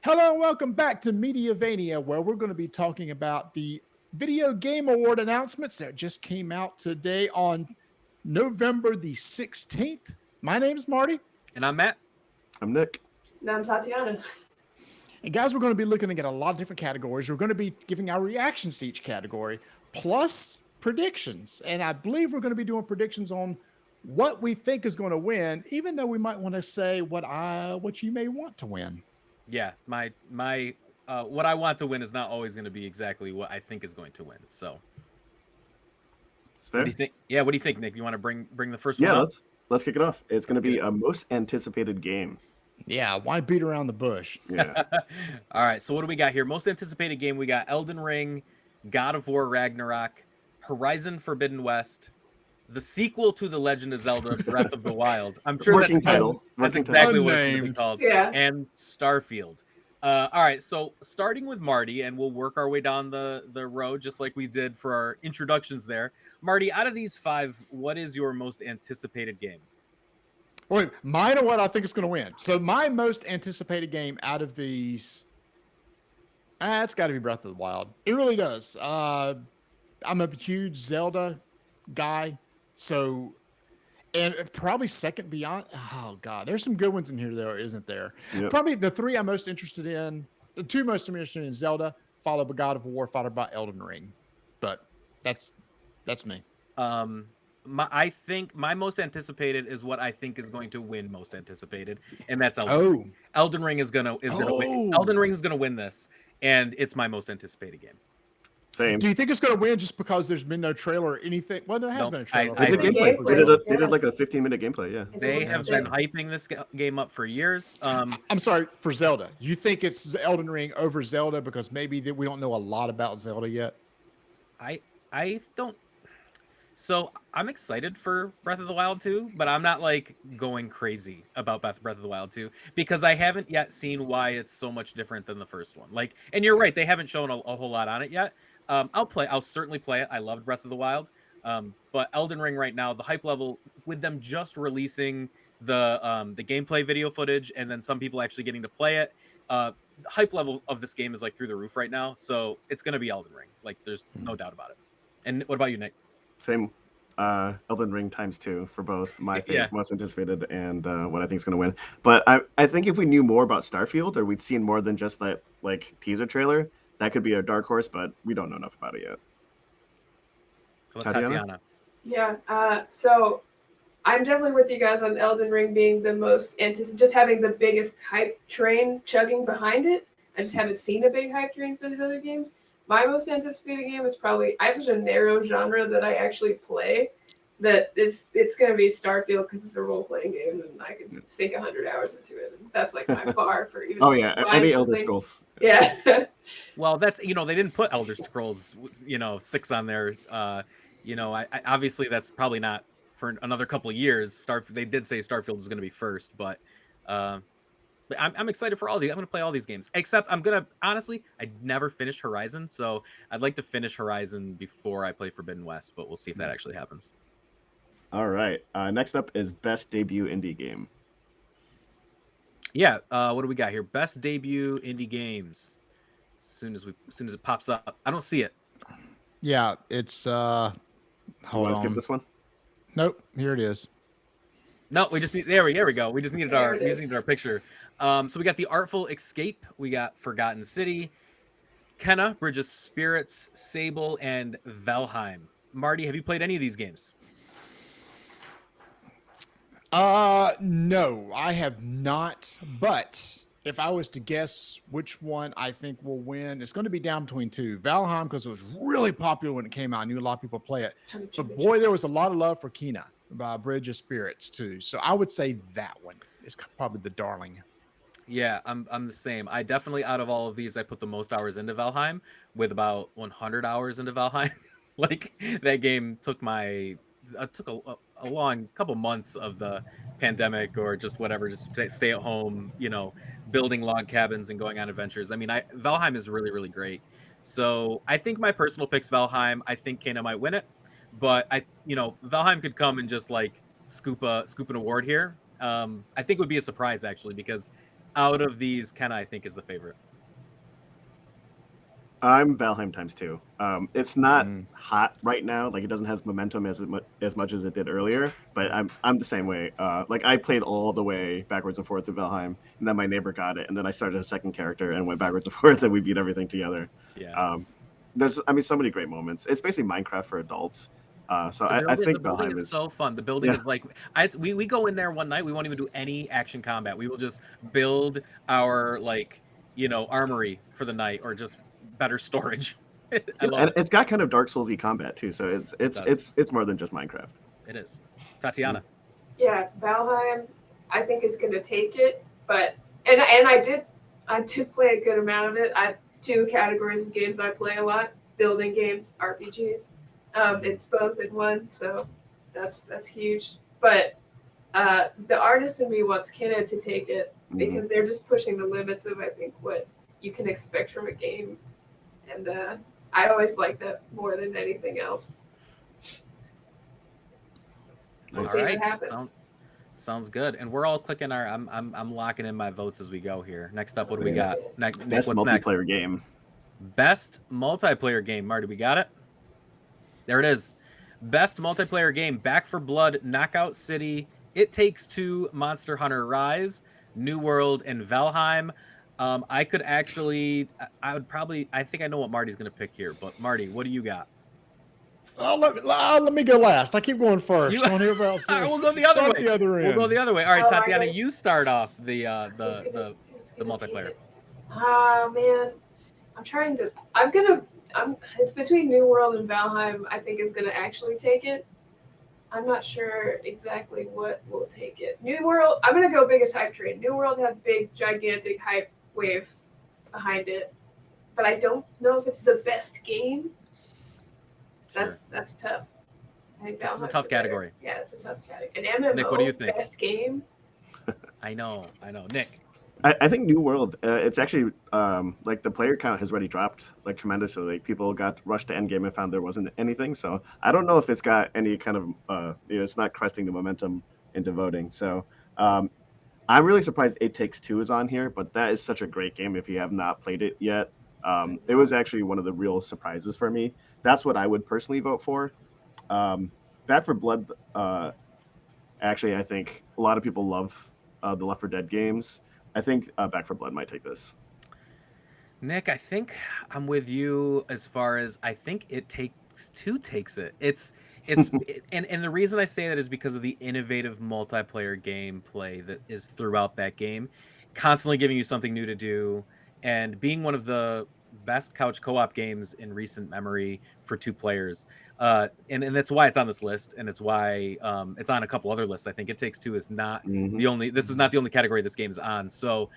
Hello and welcome back to Mediavania, where we're going to be talking about the Video Game Award announcements that just came out today on November the 16th. My name is Marty. And I'm Matt. I'm Nick. And I'm Tatiana. And guys, we're going to be looking at a lot of different categories. We're going to be giving our reactions to each category, plus predictions. And I believe we're going to be doing predictions on what we think is going to win, even though we might want to say what you may want to win. Yeah, my what I want to win is not always going to be exactly what I think is going to win. So, what do you think? Yeah, what do you think, Nick? You want to bring the first one? Yeah, up? let's kick it off. It's going to be a most anticipated game. Yeah, why beat around the bush? Yeah. All right, so what do we got here? Most anticipated game, we got Elden Ring, God of War Ragnarok, Horizon Forbidden West, the sequel to The Legend of Zelda Breath of the Wild. I'm sure Working that's title. That's Working exactly title. what it's going to be called. Yeah. And Starfield. All right, so starting with Marty, and we'll work our way down the road just like we did for our introductions there. Marty, out of these five, what is your most anticipated game? Wait, mine or what I think is going to win? So my most anticipated game out of these, it's got to be Breath of the Wild. It really does. I'm a huge Zelda guy, so and probably second beyond. Oh God, there's some good ones in here though, isn't there? Yep. Probably the three I'm most interested in, the two most interested in Zelda, followed by God of War, followed by Elden Ring. But that's me. I think my most anticipated is what I think is going to win most anticipated, and that's Elden Ring. Elden Ring is gonna win. Elden Ring is gonna win this, and it's my most anticipated game. Same. Do you think it's going to win just because there's been no trailer or anything? Well, there has Nope. been a trailer. They did I- gameplay. gameplay. They did like a 15-minute gameplay. Yeah. They have been Yeah. hyping this game up for years. I'm sorry, for Zelda. You think it's Elden Ring over Zelda because maybe we don't know a lot about Zelda yet? I don't. So I'm excited for Breath of the Wild 2, but I'm not like going crazy about Breath of the Wild 2 because I haven't yet seen why it's so much different than the first one. Like, and you're right, they haven't shown a whole lot on it yet. I'll certainly play it. I loved Breath of the Wild. But Elden Ring right now, the hype level with them just releasing the gameplay video footage and then some people actually getting to play it. The hype level of this game is like through the roof right now. So it's going to be Elden Ring. Like, there's no doubt about it. And what about you, Nick? Same. Elden Ring ×2 for both my Yeah. most anticipated and what I think is going to win. But I think if we knew more about Starfield or we'd seen more than just that like teaser trailer, that could be a dark horse. But we don't know enough about it yet. How about Tatiana? Yeah. So I'm definitely with you guys on Elden Ring being the most just having the biggest hype train chugging behind it. I just haven't seen a big hype train for these other games. My most anticipated game is probably I have such a narrow genre that I actually play that it's going to be Starfield because it's a role playing game and I can sink 100 hours into it. And that's like my bar for even. Oh yeah, any Elder something. Scrolls. Yeah. Well, that's they didn't put Elder Scrolls 6 on there. I obviously that's probably not for another couple of years. They did say Starfield was going to be first, but I'm excited for all these. I'm going to play all these games. Except honestly, I never finished Horizon, so I'd like to finish Horizon before I play Forbidden West. But we'll see if that actually happens. All right. Next up is best debut indie game. Yeah. What do we got here? Best debut indie games. As soon as it pops up, I don't see it. Yeah, it's hold Want to skip on. this one? Nope, here it is. No, we just need there we go. We just needed There it is. our picture. So we got The Artful Escape, we got Forgotten City, Kenna, Bridge of Spirits, Sable, and Valheim. Marty, have you played any of these games? No, I have not. But if I was to guess which one I think will win, it's going to be down between two. Valheim, because it was really popular when it came out. I knew a lot of people play it. But boy, there was a lot of love for Kena by Bridge of Spirits too. So I would say that one is probably the darling. Yeah, I'm the same. I definitely, out of all of these, I put the most hours into Valheim with about 100 hours into Valheim. Like, that game took took a long couple months of the pandemic or just whatever, just to stay at home, building log cabins and going on adventures. I mean, Valheim is really, really great. So I think my personal pick's Valheim. I think Kena might win it, but Valheim could come and just like scoop an award here. I think it would be a surprise actually, because out of these, Kenna, I think, is the favorite. I'm Valheim times 2. It's not Mm. hot right now. Like it doesn't have momentum as much as it did earlier. But I'm the same way. Like I played all the way backwards and forth through Valheim, and then my neighbor got it, and then I started a second character and went backwards and forwards, and we beat everything together. Yeah. There's so many great moments. It's basically Minecraft for adults. So I The think building Valheim is is so fun. The building yeah. is like we go in there one night. We won't even do any action combat. We will just build our armory for the night or just better storage. I love And it. it's got kind of Dark Soulsy combat too. So Does. it's more than just Minecraft. It is. Tatiana. Yeah, Valheim, I think is going to take it, but and I did play a good amount of it. I have two categories of games I play a lot: building games, RPGs. It's both in one, so that's huge. But the artist in me wants Kenna to take it because they're just pushing the limits of I think what you can expect from a game, and I always like that more than anything else. We'll Nice. see All what right. happens. Sounds good. And we're all clicking our. I'm locking in my votes as we go here. Next up, what do we Yeah. got? Nick, Best what's next? multiplayer game. Best multiplayer game. Marty, we got it. There it is. Best multiplayer game: Back 4 Blood, Knockout City, It Takes Two, Monster Hunter Rise, New World, and Valheim. I could actually, I would probably, I think I know what Marty's going to pick here. But Marty, what do you got? Let me go last. I keep going first. You- Don't hear about All right, we'll go the other Start way. the other We'll go end. the other way. All right, Oh, my Tatiana, God. you start off the He's gonna multiplayer. take it. Oh man, it's between New World and Valheim. I think is gonna actually take it. I'm not sure exactly what will take it. New World. I'm gonna go biggest hype train. New World had big, gigantic hype wave behind it, but I don't know if it's the best game. Sure. That's tough. I think This is a Valheim's tough better- category. Yeah, it's a tough category. An MMO, Nick, what do you think? best game. I know. Nick. I think New World. It's actually like the player count has already dropped like tremendously. Like people got rushed to endgame and found there wasn't anything. So I don't know if it's got any kind of it's not cresting the momentum into voting. So I'm really surprised It Takes Two is on here, but that is such a great game if you have not played it yet. It was actually one of the real surprises for me. That's what I would personally vote for. Back 4 Blood. Actually, I think a lot of people love the Left 4 Dead games. I think Back 4 Blood might take this. Nick, I think I'm with you as far as I think It Takes Two takes it. It's and the reason I say that is because of the innovative multiplayer gameplay that is throughout that game, constantly giving you something new to do, and being one of the best couch co-op games in recent memory for two players. And that's why it's on this list, and it's why it's on a couple other lists. I think It Takes Two is not the only. This is not the only category this game is on. So,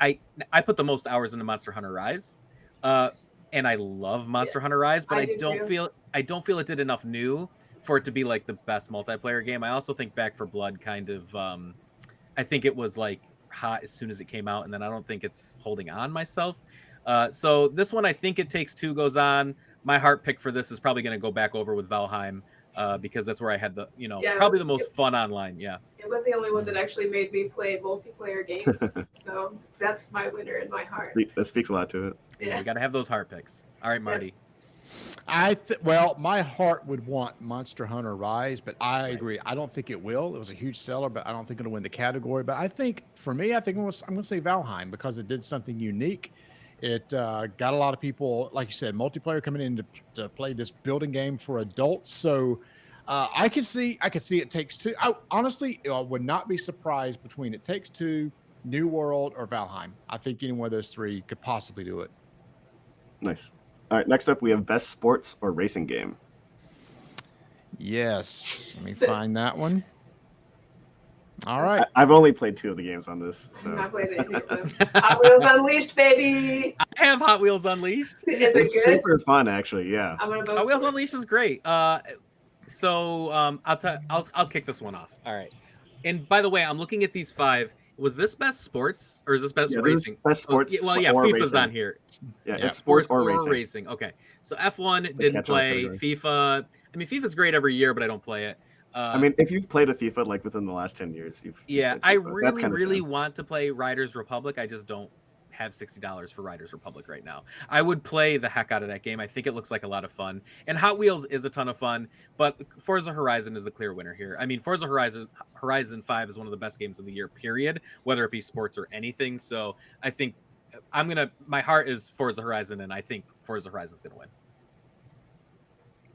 I put the most hours into Monster Hunter Rise, and I love Monster Hunter Rise, but I I do don't too. feel it did enough new for it to be like the best multiplayer game. I also think Back 4 Blood kind of. I think it was like hot as soon as it came out, and then I don't think it's holding on myself. So this one, I think It Takes Two goes on. My heart pick for this is probably going to go back over with Valheim because that's where I had the, probably the most fun online. Yeah. It was the only one that actually made me play multiplayer games, so that's my winner in my heart. That speaks a lot to it. Yeah, you got to have those heart picks. All right, Marty. Well, my heart would want Monster Hunter Rise, but I agree. I don't think it will. It was a huge seller, but I don't think it'll win the category. But I think for me, I'm going to say Valheim because it did something unique. It got a lot of people, like you said, multiplayer coming in to play this building game for adults. So I could see It Takes Two. I honestly would not be surprised between It Takes Two, New World, or Valheim. I think any one of those three could possibly do it. Nice. All right, next up we have best sports or racing game. Yes, let me find that one. All right. I've only played 2 of the games on this. So. I've not played any of them. Hot Wheels Unleashed, baby. I have Hot Wheels Unleashed. Is it good? Super fun, actually. Yeah. I'm gonna vote. Hot Wheels for it. Unleashed is great. So I'll kick this one off. All right. And by the way, I'm looking at these 5. Was this best sports or is this best racing? This is best sports. Oh, yeah, or FIFA's racing. on here. Yeah, it's sports or racing. Okay. So F1 didn't catch-all play. category. FIFA. I mean, FIFA's great every year, but I don't play it. I mean, if you've played a FIFA like within the last 10 years, you've Yeah, played I FIFA. That's really, kind of really sad. want to play Riders Republic. I just don't have $60 for Riders Republic right now. I would play the heck out of that game. I think it looks like a lot of fun. And Hot Wheels is a ton of fun, but Forza Horizon is the clear winner here. I mean, Horizon 5 is one of the best games of the year, period, whether it be sports or anything. So I think my heart is Forza Horizon, and I think Forza Horizon's going to win.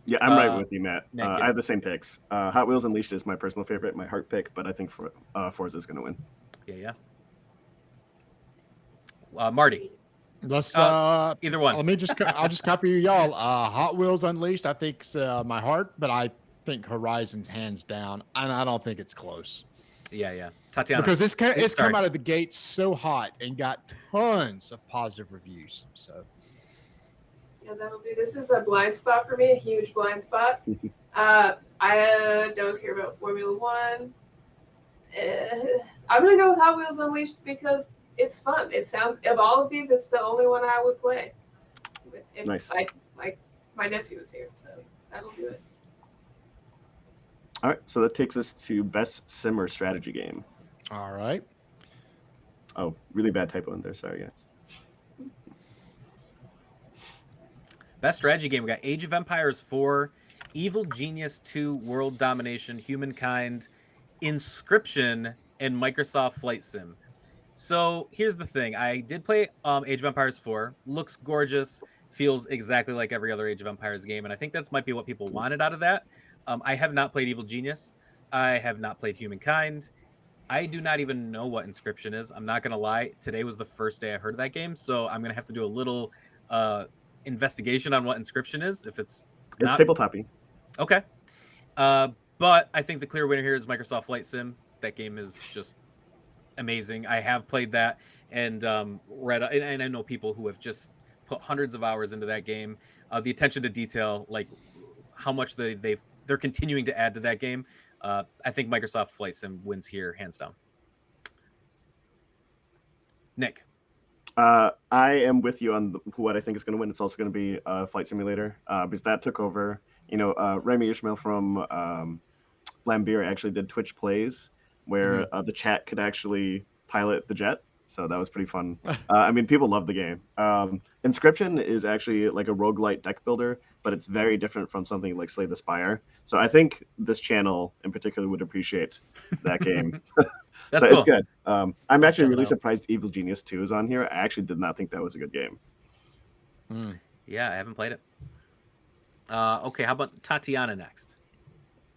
Yeah, I'm right with you, Matt. Nick, I yeah. have the same picks. Hot Wheels Unleashed is my personal favorite, my heart pick, but I think Forza is going to win. Yeah. Marty. Let's Either one. Let me I'll just copy y'all. Hot Wheels Unleashed, I think's my heart, but I think Horizon's hands down, and I don't think it's close. Yeah. Tatiana. Because it's Sorry. come out of the gate so hot and got tons of positive reviews. So Yeah, that'll do. This is a blind spot for me, a huge blind spot. I don't care about Formula One. I'm gonna go with Hot Wheels Unleashed because it's fun. It sounds, of all of these, it's the only one I would play. And Nice. My nephew is here, so that'll do it. All right, so that takes us to best sim or strategy game. all right. Oh, really bad typo in there. Sorry, guys. Best strategy game. We got Age of Empires 4, Evil Genius 2, World Domination, Humankind, Inscription, and Microsoft Flight Sim. So here's the thing. I did play Age of Empires 4. Looks gorgeous. Feels exactly like every other Age of Empires game. And I think that's might be what people wanted out of that. I have not played Evil Genius. I have not played Humankind. I do not even know what Inscription is. I'm not going to lie. Today was the first day I heard of that game. So I'm going to have to do a little investigation on what Inscription is. If it's not tabletop-y. Okay. But I think the clear winner here is Microsoft Flight Sim. That game is just amazing. I have played that and and I know people who have just put hundreds of hours into that game. The attention to detail, like how much they're continuing to add to that game. I think Microsoft Flight Sim wins here, hands down. Nick. I am with you on what I think is going to win. It's also going to be Flight Simulator because that took over. Remy Ishmael from Lambeer actually did Twitch plays where the chat could actually pilot the jet. So that was pretty fun. I mean, people love the game. Inscription is actually like a roguelite deck builder, but it's very different from something like Slay the Spire. So I think this channel in particular would appreciate that game. That's so cool. It's good. I'm actually really out. surprised Evil Genius 2 is on here. I actually did not think that was a good game. Yeah, I haven't played it. Okay, how about Tatiana next?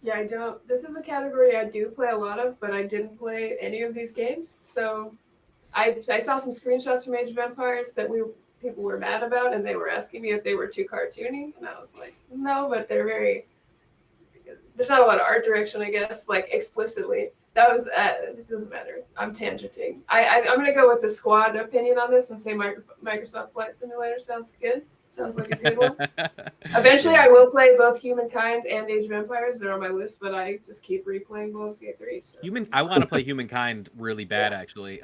Yeah, I don't. This is a category I do play a lot of, but I didn't play any of these games. So I saw some screenshots from Age of Empires that people were mad about, and they were asking me if they were too cartoony, and I was like, no, but they're very. There's not a lot of art direction, I guess, like explicitly. That was it doesn't matter. I'm tangenting. I'm gonna go with the squad opinion on this and say Microsoft Flight Simulator sounds good. Sounds like a good one. Eventually, I will play both Humankind and Age of Empires. They're on my list, but I just keep replaying Baldur's Gate 3. So. I want to play Humankind really bad, actually.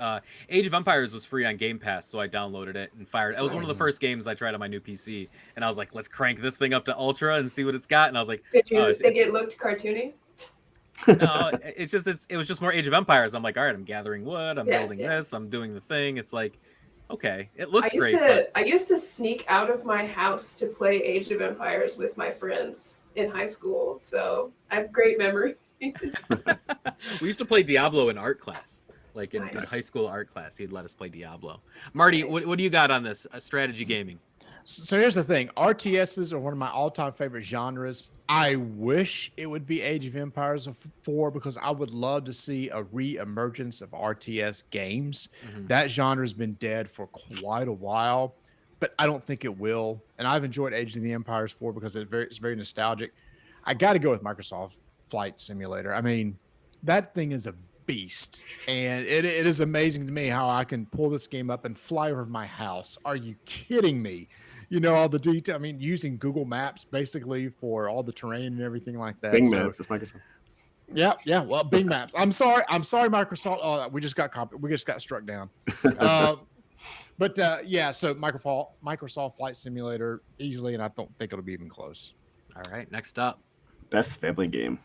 Age of Empires was free on Game Pass, so I downloaded it and fired. It was one of the first games I tried on my new PC, and I was like, let's crank this thing up to Ultra and see what it's got. And I was like, did you think it looked cartoony? No, it was just more Age of Empires. I'm like, all right, I'm gathering wood, I'm building this, I'm doing the thing. It's like, okay, it looks great. I used to sneak out of my house to play Age of Empires with my friends in high school, so I have great memories. We used to play Diablo in art class, like in Nice. high school art class. He'd let us play Diablo. Marty, what do you got on this strategy gaming? So here's the thing. RTSs are one of my all-time favorite genres. I wish it would be Age of Empires 4 because I would love to see a re-emergence of RTS games. That genre has been dead for quite a while, but I don't think it will. And I've enjoyed Age of the Empires 4 because it's very nostalgic. I got to go with Microsoft Flight Simulator. I mean, that thing is a beast, and it is amazing to me how I can pull this game up and fly over my house. Are you kidding me? All the detail. I mean, using Google Maps basically for all the terrain and everything like that. Bing Maps, it's Microsoft. Yeah. Well, Bing Maps. I'm sorry, Microsoft. Oh, we just got struck down. But so Microsoft Flight Simulator easily, and I don't think it'll be even close. All right, next up, best family game.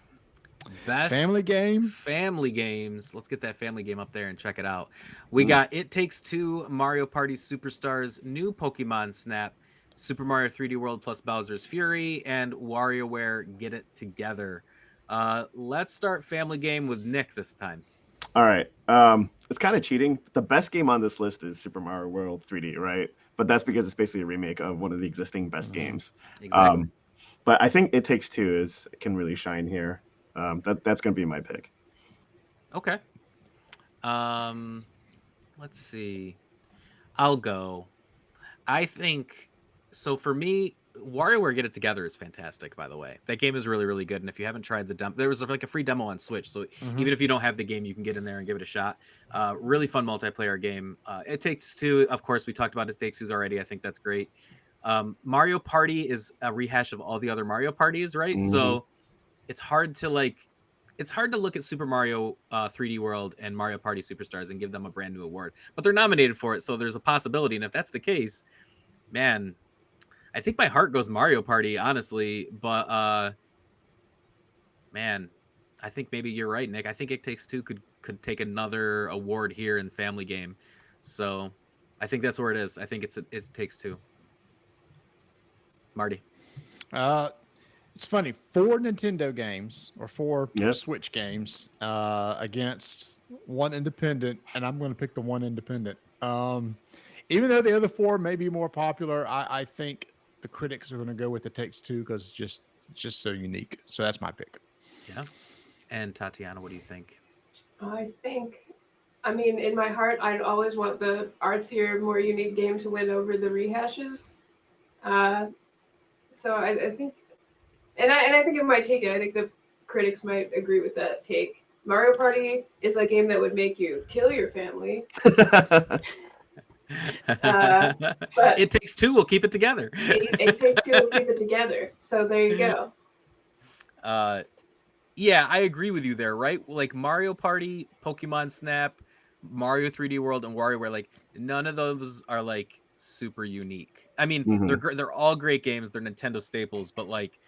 Best Family game. family games. Let's get that family game up there and check it out. We got It Takes Two, Mario Party Superstars, New Pokemon Snap, Super Mario 3D World plus Bowser's Fury, and WarioWare Get It Together. Let's start family game with Nick this time. All right. It's kind of cheating. The best game on this list is Super Mario World 3D, right? But that's because it's basically a remake of one of the existing best games. Exactly. But I think It Takes Two can really shine here. That's going to be my pick. Okay. Let's see. I'll go. I think so. For me, WarioWare Get It Together is fantastic. By the way, that game is really, really good. And if you haven't tried the demo, there was like a free demo on Switch. So even if you don't have the game, you can get in there and give it a shot. Really fun multiplayer game. It Takes Two, of course, we talked about It Takes Two already. I think that's great. Mario Party is a rehash of all the other Mario parties, right? So it's hard to look at Super Mario 3D World and Mario Party Superstars and give them a brand new award, but they're nominated for it, so there's a possibility. And if that's the case, man, I think my heart goes Mario Party, honestly. But man, I think maybe you're right, Nick. I think It Takes Two could take another award here in Family Game, so I think that's where it is. I think it Takes Two. Marty. It's funny, 4 Nintendo games or 4 Yep. Switch games against one independent, and I'm going to pick the one independent. Even though the other 4 may be more popular, I think the critics are going to go with It Takes Two because it's just so unique. So that's my pick. Yeah. And Tatiana, what do you think? I mean, in my heart, I'd always want the artsier, more unique game to win over the rehashes. So I think, and I think it might take it. I think the critics might agree with that take. Mario Party is a game that would make you kill your family. But It Takes Two will keep it together. it Takes Two to keep it together. So there you go. Yeah, I agree with you there, right? Like Mario Party, Pokemon Snap, Mario 3D World, and WarioWare, like none of those are like super unique. I mean, they're all great games. They're Nintendo staples, but like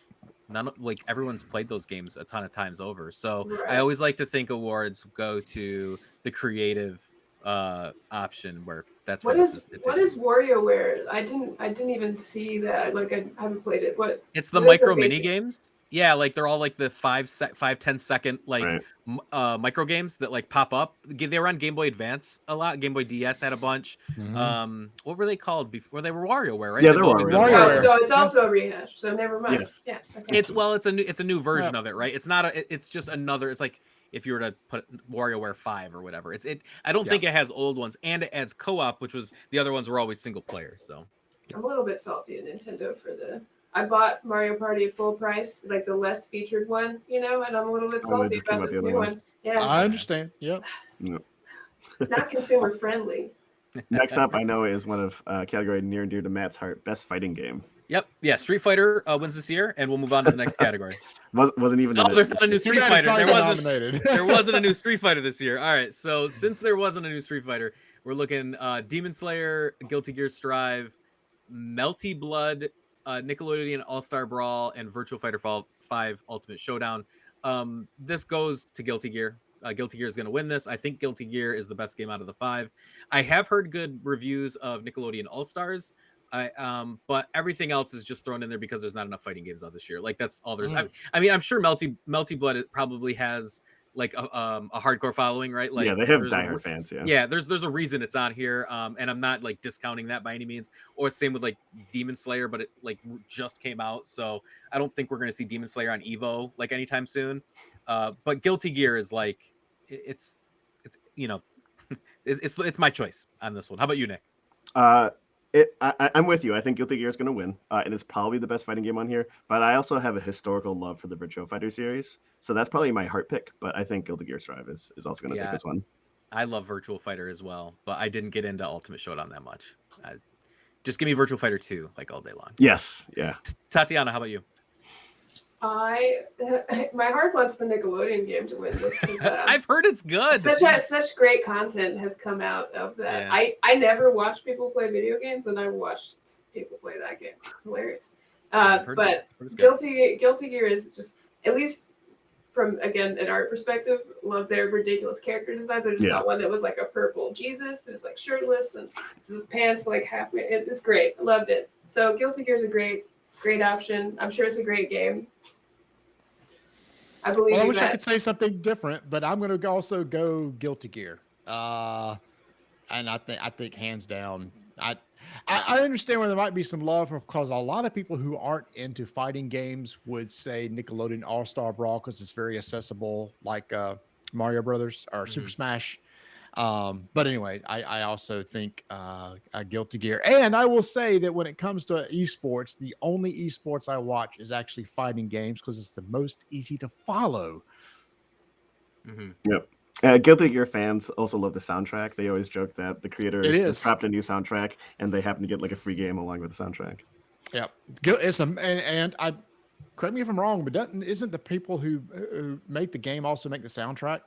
everyone's played those games a ton of times over. So Right. I always like to think awards go to the creative option where that's What where is WarioWare? I didn't even see that. Like I haven't played it. What? It's the what is micro the mini basic- games. Yeah, like they're all like the 5-10 second like Right. micro games that like pop up. They were on Game Boy Advance a lot. Game Boy DS had a bunch. What were they called before? They were WarioWare, right? Yeah, They've they're always been WarioWare. Oh, so it's also a rehash. So never mind. Yes. Yeah. Okay. It's a new version of it, right? It's not it's just another. It's like if you were to put WarioWare 5 or whatever. I don't think it has old ones, and it adds co-op, which was the other ones were always single player. So I'm a little bit salty at Nintendo for I bought Mario Party at full price, like the less featured one, and I'm a little bit Oh, they salty just came about out this the other new one. one. Yeah, I understand. Yep. not consumer friendly. Next up, I know is one of category near and dear to Matt's heart, best fighting game. Yep, yeah, Street Fighter wins this year, and we'll move on to the next category. Wasn't even. Oh, there's not a new Too Street bad it's Fighter. not There even wasn't. nominated. There wasn't a new Street Fighter this year. All right, so since there wasn't a new Street Fighter, we're looking Demon Slayer, Guilty Gear Strive, Melty Blood, Nickelodeon All-Star Brawl, and Virtual Fighter 5 Ultimate Showdown. This goes to Guilty Gear. Guilty Gear is going to win this. I think Guilty Gear is the best game out of the 5. I have heard good reviews of Nickelodeon All-Stars. But everything else is just thrown in there because there's not enough fighting games out this year. Like that's all there's. I mean, I'm sure Melty Blood probably has like a hardcore following, right? Like yeah, they have diehard fans. Yeah, there's a reason it's on here. And I'm not like discounting that by any means. Or same with like Demon Slayer, but it like just came out, so I don't think we're gonna see Demon Slayer on Evo like anytime soon. But Guilty Gear is like it's it's my choice on this one. How about you, Nick? I'm with you. I think Guilty Gear is going to win. It is probably the best fighting game on here, but I also have a historical love for the Virtua Fighter series, so that's probably my heart pick. But I think Guilty Gear Strive is also going to take this one. I love Virtual Fighter as well, but I didn't get into Ultimate Showdown that much. Just give me Virtual Fighter 2 like all day long. Yes, yeah. Tatiana, how about you? My heart wants the Nickelodeon game to win this because I've heard it's good. Such great content has come out of that. Yeah. I never watched people play video games, and I watched people play that game. It's hilarious. But Guilty Gear is just, at least from again an art perspective, love their ridiculous character designs. I just saw one that was like a purple Jesus. It was like shirtless and his pants like halfway. It was great. I loved it. So Guilty Gear is a great option. I'm sure it's a great game. I believe Well, I you, wish I Matt. could say something different, but I'm going to also go Guilty Gear. And I think hands down, I understand where there might be some love because a lot of people who aren't into fighting games would say Nickelodeon All-Star Brawl because it's very accessible, like Mario Brothers or Super Smash. But anyway, I also think Guilty Gear. And I will say that when it comes to esports, the only esports I watch is actually fighting games because it's the most easy to follow. Yep. Guilty Gear fans also love the soundtrack. They always joke that the creators It just is. dropped a new soundtrack and they happen to get like a free game along with the soundtrack. Yep. It's and I correct me if I'm wrong, but isn't the people who make the game also make the soundtrack?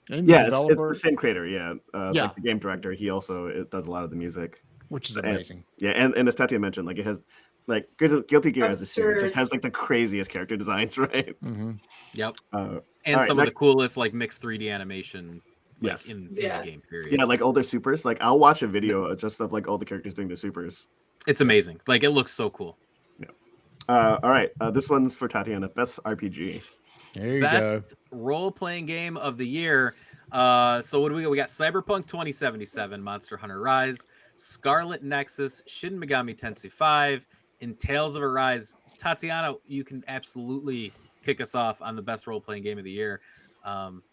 And the Yeah, it's developer, the same creator. Yeah, yeah, like the game director, he also does a lot of the music. which is And, amazing. yeah, and as Tatiana mentioned, like it has like Guilty Gear as a series Absurd. just has like the craziest character designs, right? Yep. All And right, some of the next- coolest like mixed 3D animation like Yes. in the game period. Yeah, like older supers. Like I'll watch a video just of like all the characters doing the supers. It's amazing. Like it looks so cool. All right, this one's for Tatiana. Best RPG. There you Best go. role-playing game of the year. So what do we got? We got Cyberpunk 2077, Monster Hunter Rise, Scarlet Nexus, Shin Megami Tensei 5, and Tales of Arise. Tatiana, you can absolutely kick us off on the best role-playing game of the year.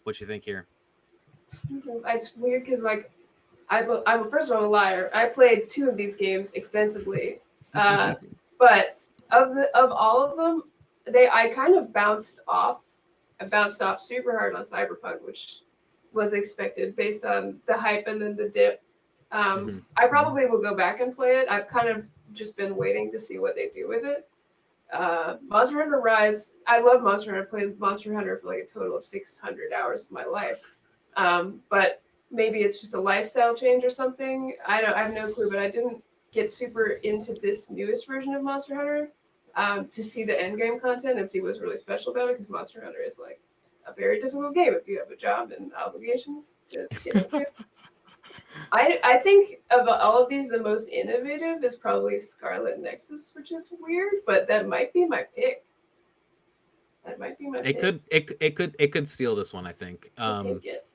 What you think here? It's weird because like I'm first of all I'm a liar. I played 2 of these games extensively, but of all of them, I kind of bounced off. I bounced off super hard on Cyberpunk, which was expected based on the hype and then the dip. I probably will go back and play it. I've kind of just been waiting to see what they do with it. Monster Hunter Rise. I love Monster Hunter. I played Monster Hunter for like a total of 600 hours of my life. But maybe it's just a lifestyle change or something. I have no clue, but I didn't get super into this newest version of Monster Hunter to see the end game content and see what's really special about it, because Monster Hunter is like a very difficult game if you have a job and obligations to get into. I think of all of these, the most innovative is probably Scarlet Nexus, which is weird, but that might be my pick. That might be my pick. It could steal this one, I think. I'll take it.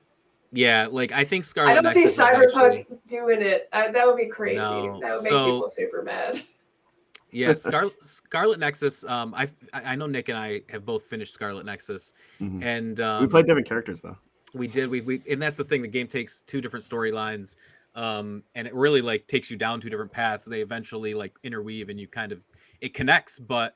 Yeah, like I think Scarlet I don't Nexus see Cyberpunk is actually... doing it. That would be crazy. No. That would make people super mad. Yeah, Scarlet Nexus. I know Nick and I have both finished Scarlet Nexus, and we played different characters though. We did. We and that's the thing. The game takes 2 different storylines, and it really like takes you down 2 different paths. They eventually like interweave, and it connects. But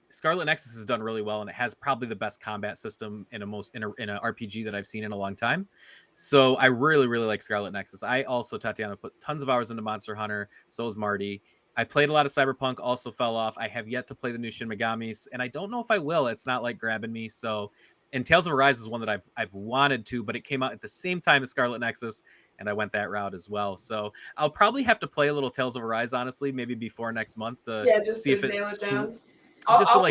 Scarlet Nexus has done really well, and it has probably the best combat system in a RPG that I've seen in a long time. So I really, really like Scarlet Nexus. I also, Tatiana, put tons of hours into Monster Hunter. So is Marty. I played a lot of Cyberpunk, also fell off. I have yet to play the new Shin Megamis, and I don't know if I will. It's not like grabbing me. So, and Tales of Arise is one that I've wanted to, but it came out at the same time as Scarlet Nexus, and I went that route as well. So I'll probably have to play a little Tales of Arise, honestly, maybe before next month to just see to if nail it's it down.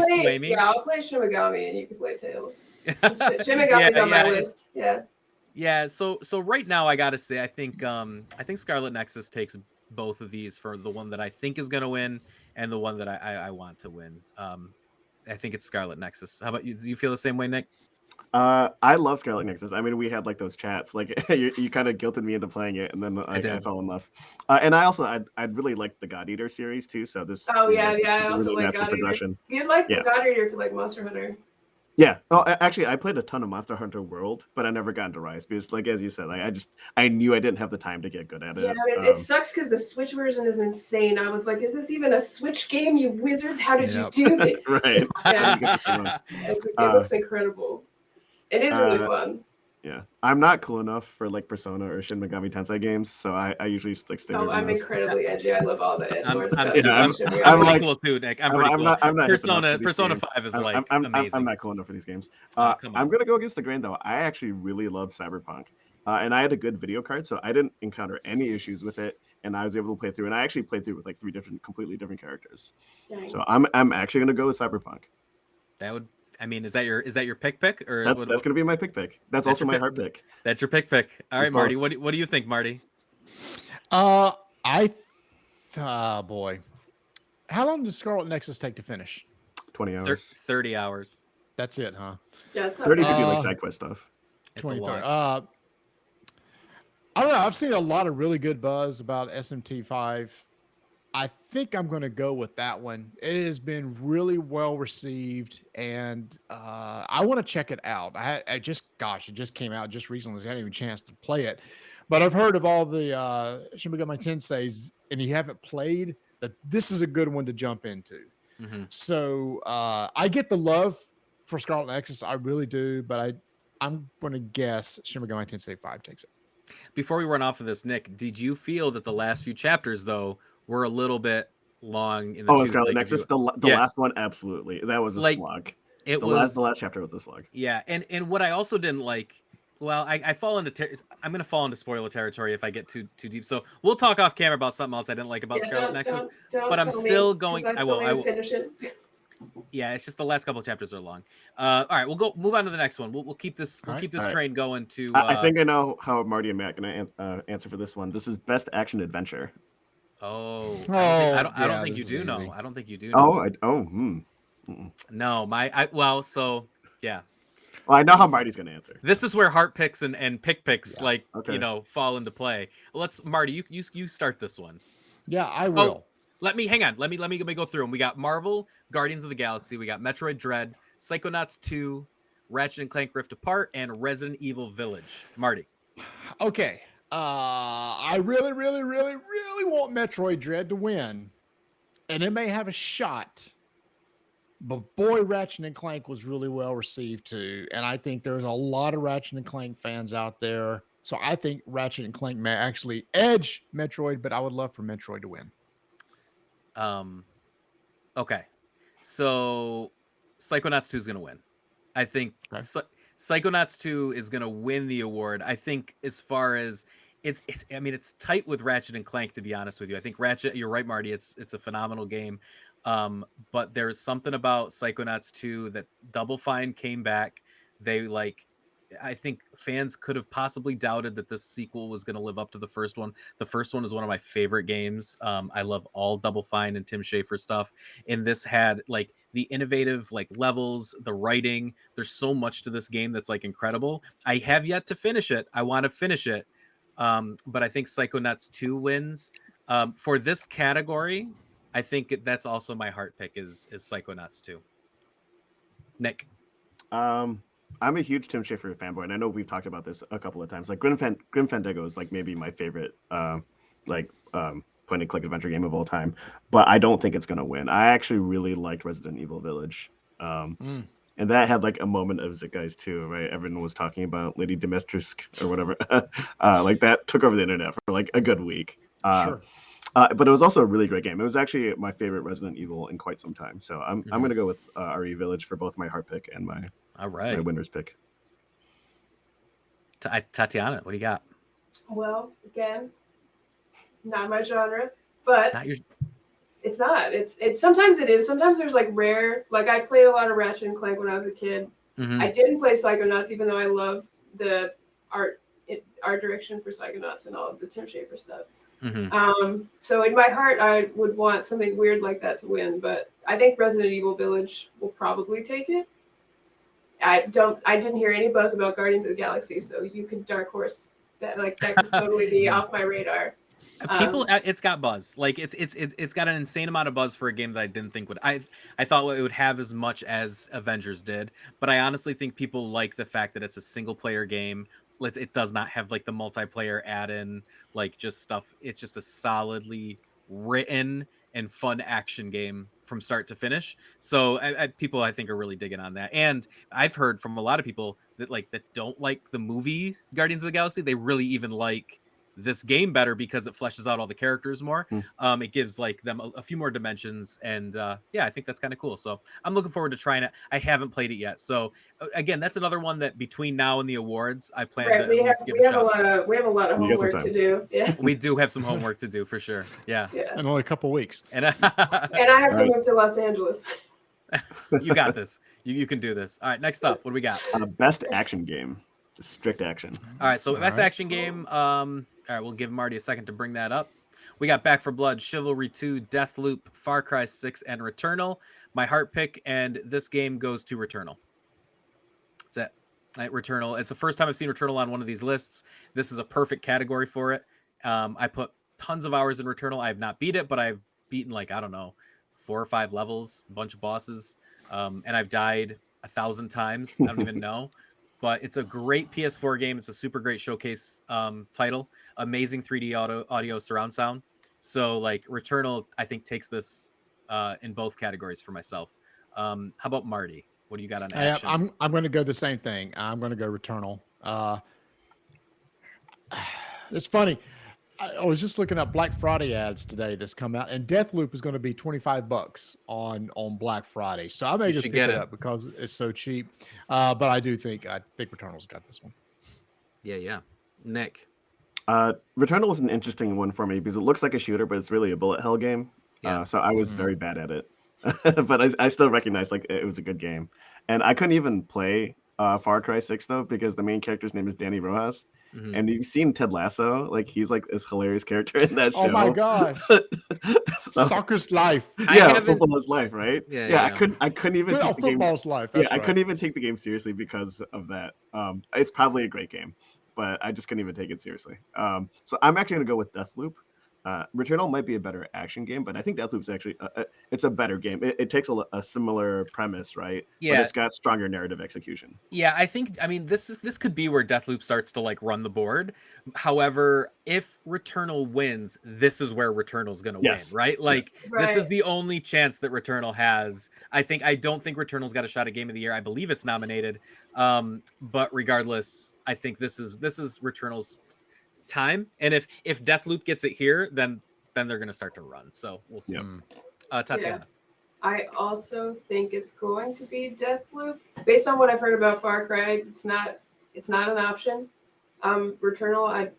sway me. Yeah, I'll play Shin Megami, and you can play Tales. Shin Megami's on my list. Yeah. So right now, I gotta say, I think Scarlet Nexus takes both of these for the one that I think is going to win and the one that I want to win. I think it's Scarlet Nexus. How about you? Do you feel the same way, Nick? I love Scarlet Nexus. I mean, we had like those chats. Like you kind of guilted me into playing it, and then I fell in love. And I'd really like the God Eater series too. So this. I also like God Eater. You'd like God Eater if you like Monster Hunter. Yeah. Oh, actually, I played a ton of Monster Hunter World, but I never got into Rise because, like as you said, I knew I didn't have the time to get good at it. Yeah, it sucks because the Switch version is insane. I was like, "Is this even a Switch game, you wizards? How did you do this?" Right. It looks incredible. It is really fun. Yeah, I'm not cool enough for like Persona or Shin Megami Tensei games, so I usually stay away from I'm those. incredibly edgy. I love all the edgelord stuff. I'm pretty cool too, Nick. I'm pretty cool. I'm not Persona 5 is like amazing. I'm not cool enough for these games. I'm gonna go against the grain though. I actually really love Cyberpunk, and I had a good video card, so I didn't encounter any issues with it, and I was able to play through. And I actually played through with like 3 completely different characters. Dang. So I'm actually gonna go with Cyberpunk. I mean, is that your pick or That's gonna be my pick. That's That's also your my pick? heart pick. That's your pick. All It's right, Marty. both. What do you think, Marty? Boy, how long does Scarlet Nexus take to finish? 20 hours. 30 hours. That's it, huh? Yeah, it's not 30 bad. could be like side quest stuff. It's 23. a lot. I don't know. I've seen a lot of really good buzz about SMT5. I think I'm going to go with that one. It has been really well received, and I want to check it out. It just came out just recently. So I hadn't even a chance to play it, but I've heard of all the Shin Megami Tenseis, and you haven't played that. This is a good one to jump into. Mm-hmm. So I get the love for Scarlet Nexus, I really do, but I'm going to guess Shin Megami Tensei 5 takes it. Before we run off of this, Nick, did you feel that the last few chapters though were a little bit long in the tooth? Scarlet like Nexus, the yeah. last one, absolutely. That was a Like, slug. It the was last chapter was a slug. Yeah, and what I also didn't like, well, I fall into I'm gonna fall into spoiler territory if I get too deep. So we'll talk off camera about something else I didn't like about Scarlet Nexus. Don't but I'm tell still me, going. 'cause I still need to finish it. Yeah, it's just the last couple of chapters are long. All right, we'll move on to the next one. We'll keep this train going to. I think I know how Marty and Matt are gonna answer for this one. This is best action adventure. I don't think you do easy. know. I don't think you do know. No, so yeah. Well, I know how Marty's gonna answer. This is where heart picks and pick picks fall into play. Marty, you start this one. Yeah, I will. Hang on. Let me go through them. We got Marvel, Guardians of the Galaxy. We got Metroid Dread, Psychonauts 2, Ratchet and Clank Rift Apart, and Resident Evil Village. Marty. Okay. I really, really, really, really want Metroid Dread to win, and it may have a shot. But boy, Ratchet and Clank was really well received too, and I think there's a lot of Ratchet and Clank fans out there. So I think Ratchet and Clank may actually edge Metroid, but I would love for Metroid to win. Okay. So Psychonauts 2 is going to win. I think Psychonauts 2 is going to win the award. I think as far as it's tight with Ratchet and Clank, to be honest with you. I think Ratchet, you're right, Marty. It's a phenomenal game. But there's something about Psychonauts 2 that Double Fine came back. I think fans could have possibly doubted that this sequel was going to live up to the first one. The first one is one of my favorite games. I love all Double Fine and Tim Schafer stuff. And this had the innovative levels, the writing. There's so much to this game that's incredible. I have yet to finish it. I want to finish it. But I think Psychonauts 2 wins. For this category, I think that's also my heart pick is Psychonauts 2. Nick. I'm a huge Tim Schafer fanboy, and I know we've talked about this a couple of times. Grim Fandango is maybe my favorite point and click adventure game of all time, but I don't think it's gonna win. I actually really liked Resident Evil Village, and that had a moment of Zeitgeist too, right? Everyone was talking about Lady Dimitrescu or whatever, that took over the internet for a good week. Sure. But it was also a really great game. It was actually my favorite Resident Evil in quite some time. So I'm going to go with RE Village for both my heart pick and my winner's pick. Tatiana, what do you got? Well, again, not my genre, but it's not. It's sometimes it is. Sometimes there's rare. I played a lot of Ratchet and Clank when I was a kid. Mm-hmm. I didn't play Psychonauts, even though I love the art direction for Psychonauts and all of the Tim Schafer stuff. Mm-hmm. So in my heart, I would want something weird like that to win, but I think Resident Evil Village will probably take it. I didn't hear any buzz about Guardians of the Galaxy, so you could dark horse that. That could totally be off my radar. It's got buzz. It's got an insane amount of buzz for a game that I didn't think would. I thought it would have as much as Avengers did, but I honestly think people like the fact that it's a single player game. It does not have the multiplayer add-in, just stuff. It's just a solidly written and fun action game from start to finish. So people I think are really digging on that. And I've heard from a lot of people that that don't like the movie Guardians of the Galaxy. They really even like this game better because it fleshes out all the characters more. It gives them a few more dimensions, and I think that's kind of cool. So I'm looking forward to trying it. I haven't played it yet, so again, that's another one that between now and the awards, I plan to at least give a shot. We have a lot of homework to do. Yeah, we do have some homework to do for sure. Yeah, in only a couple weeks. And I have to move to Los Angeles. You got this. You can do this. All right, next up, what do we got? Best action game, just strict action. All right, so All best right. action game. All right, we'll give Marty a second to bring that up. We got Back for Blood, Chivalry 2, Deathloop, Far Cry 6, and Returnal. My heart pick, and this game goes to Returnal. That's it. Returnal. It's the first time I've seen Returnal on one of these lists. This is a perfect category for it. I put tons of hours in Returnal. I have not beat it, but I've beaten like, I don't know, 4 or 5 levels, a bunch of bosses, and I've died 1,000 times. I don't even know. But it's a great PS4 game. It's a super great showcase title. Amazing 3D audio surround sound. So like Returnal, I think takes this in both categories for myself. How about Marty? What do you got on action? I'm going to go the same thing. I'm going to go Returnal. It's funny. I was just looking up Black Friday ads today that's come out, and Deathloop is going to be $25 on Black Friday. So I may just should pick get it it. up because it's so cheap. But I think Returnal's got this one. Yeah. Nick. Returnal is an interesting one for me because it looks like a shooter, but it's really a bullet hell game. Yeah. So I was very bad at it, but I still recognize like it was a good game, and I couldn't even play Far Cry 6 though because the main character's name is Danny Rojas. Mhm. And you've seen Ted Lasso, like he's like this hilarious character in that show. Oh my gosh. So, Soccer's life. yeah, football's life, right? Yeah. I couldn't even take the game. Football's life. Yeah, That's I right. couldn't even take the game seriously because of that. It's probably a great game, but I just couldn't even take it seriously. So I'm actually gonna go with Deathloop. Returnal might be a better action game, but I think Deathloop's actually it's a better game. It takes a similar premise, right? Yeah. But it's got stronger narrative execution. Yeah, I mean this could be where Deathloop starts to like run the board. However, if Returnal wins, this is where Returnal's going to Yes. win, right? Like this is Right. the only chance that Returnal has. I don't think Returnal's got a shot at Game of the Year. I believe it's nominated. But regardless, I think this is Returnal's time. And if Deathloop gets it here, then they're going to start to run. So we'll see. Yep. Tatiana. I also think it's going to be Deathloop. Based on what I've heard about Far Cry, it's not an option. Returnal,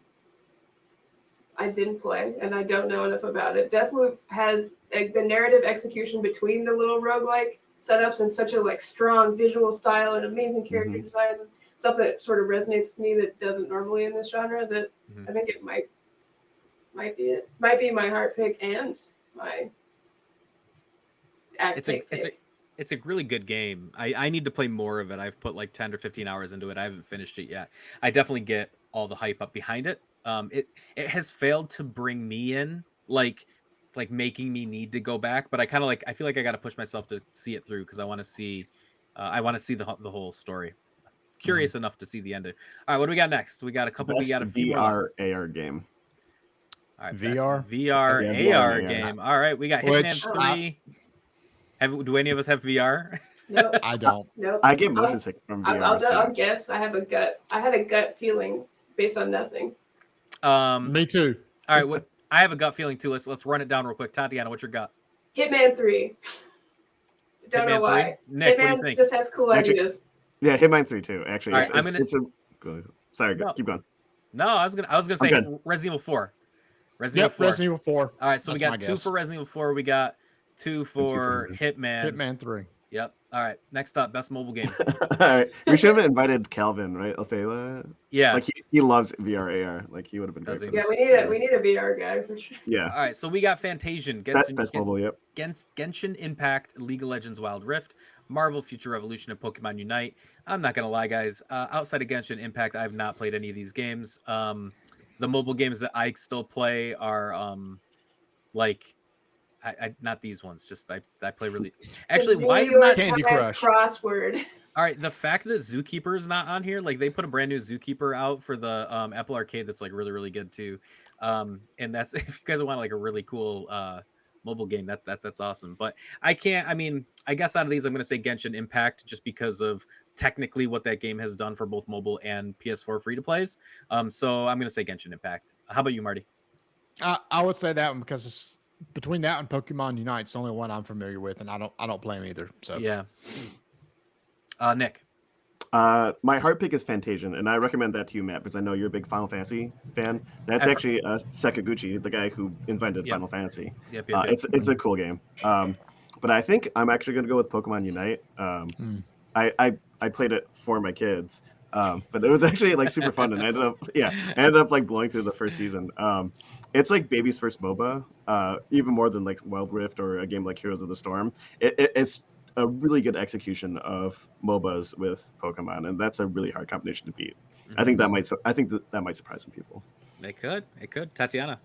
I didn't play, and I don't know enough about it. Deathloop has the narrative execution between the little roguelike setups and such a like strong visual style and amazing character design, and stuff that sort of resonates with me that doesn't normally in this genre. That I think it might be it. Might be my heart pick and my It's a really good game. I need to play more of it. I've put like 10 or 15 hours into it. I haven't finished it yet. I definitely get all the hype up behind it. It has failed to bring me in, like making me need to go back. But I feel like I got to push myself to see it through because I want to see the whole story. Curious enough to see the end. All right, what do we got next? We got a couple. Best We got a few more left. VR AR game. All right, VR? VR Yeah, AR VR. game. All right, we got Which, Hitman 3. Do any of us have VR? Nope. I don't. Nope. I get motion sick from VR. I'll guess. I had a gut feeling based on nothing. Me too. All right, I have a gut feeling too. Let's run it down real quick. Tatiana, what's your gut? Hitman 3. Don't know Hitman why. 3? Nick, what do you Hitman think? just has cool Actually- ideas. Yeah, Hitman 3 too. Actually, All right, sorry, No. keep going. No, I was gonna say good. Resident Evil 4. Resident Yep, Resident Evil 4. All right, so we That's my got 2 guess. for Resident Evil 4. We got 2 for Hitman. Hitman 3. Yep. All right. Next up, best mobile game. All right, we should have invited Calvin, right? Alfela. Yeah. Like he loves VR AR. Like he would have been Does great. he? for Yeah, this. we need a VR guy for sure. Yeah, All right. So we got Fantasian, best mobile. Yep. Genshin Impact, League of Legends Wild Rift, Marvel Future Revolution, and Pokemon Unite. I'm not gonna lie, guys. Outside of Genshin Impact, I have not played any of these games. The mobile games that I still play are like I not these ones. Just I play really. Actually, The why New is not York Candy Times Crush? crossword? all right? The fact that Zookeeper is not on here, like they put a brand new Zookeeper out for the Apple Arcade that's like really good too. And that's if you guys want like a really cool mobile game, that's awesome. But I can't. I mean, I guess out of these, I'm gonna say Genshin Impact just because of technically what that game has done for both mobile and PS4 free to plays. So I'm gonna say Genshin Impact. How about you, Marty? I would say that one because it's between that and Pokemon Unite, it's the only one I'm familiar with, and I don't play them either. So Yeah. Nick. My heart pick is Fantasian, and I recommend that to you, Matt, because I know you're a big Final Fantasy fan. That's actually Sakaguchi, the guy who invented Yep. Final Fantasy. Yep. It's a cool game. but I think I'm actually going to go with Pokemon Unite. I played it for my kids, but it was actually like super fun, and I ended up like blowing through the first season. It's like baby's first MOBA, even more than like Wild Rift or a game like Heroes of the Storm. It's a really good execution of MOBAs with Pokemon, and that's a really hard combination to beat. I think that might surprise some people. It could. Tatiana.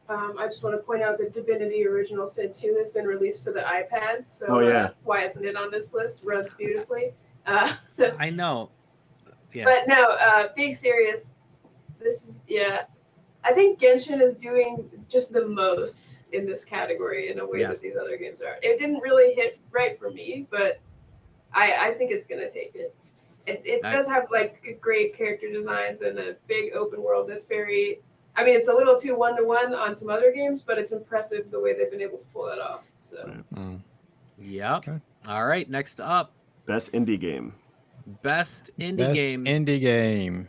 I just want to point out that Divinity Original Sin 2 has been released for the iPad, so Oh, yeah. why isn't it on this list? Runs beautifully. I know. Yeah. But no, being serious, this is, I think Genshin is doing just the most in this category in a way that these other games are. It didn't really hit right for me, but I think it's going to take it. It does have like great character designs and a big open world that's very, I mean, it's a little too one-to-one on some other games, but it's impressive the way they've been able to pull that off. So. Yeah. Okay. All right. Next up. Best indie game. Best indie game.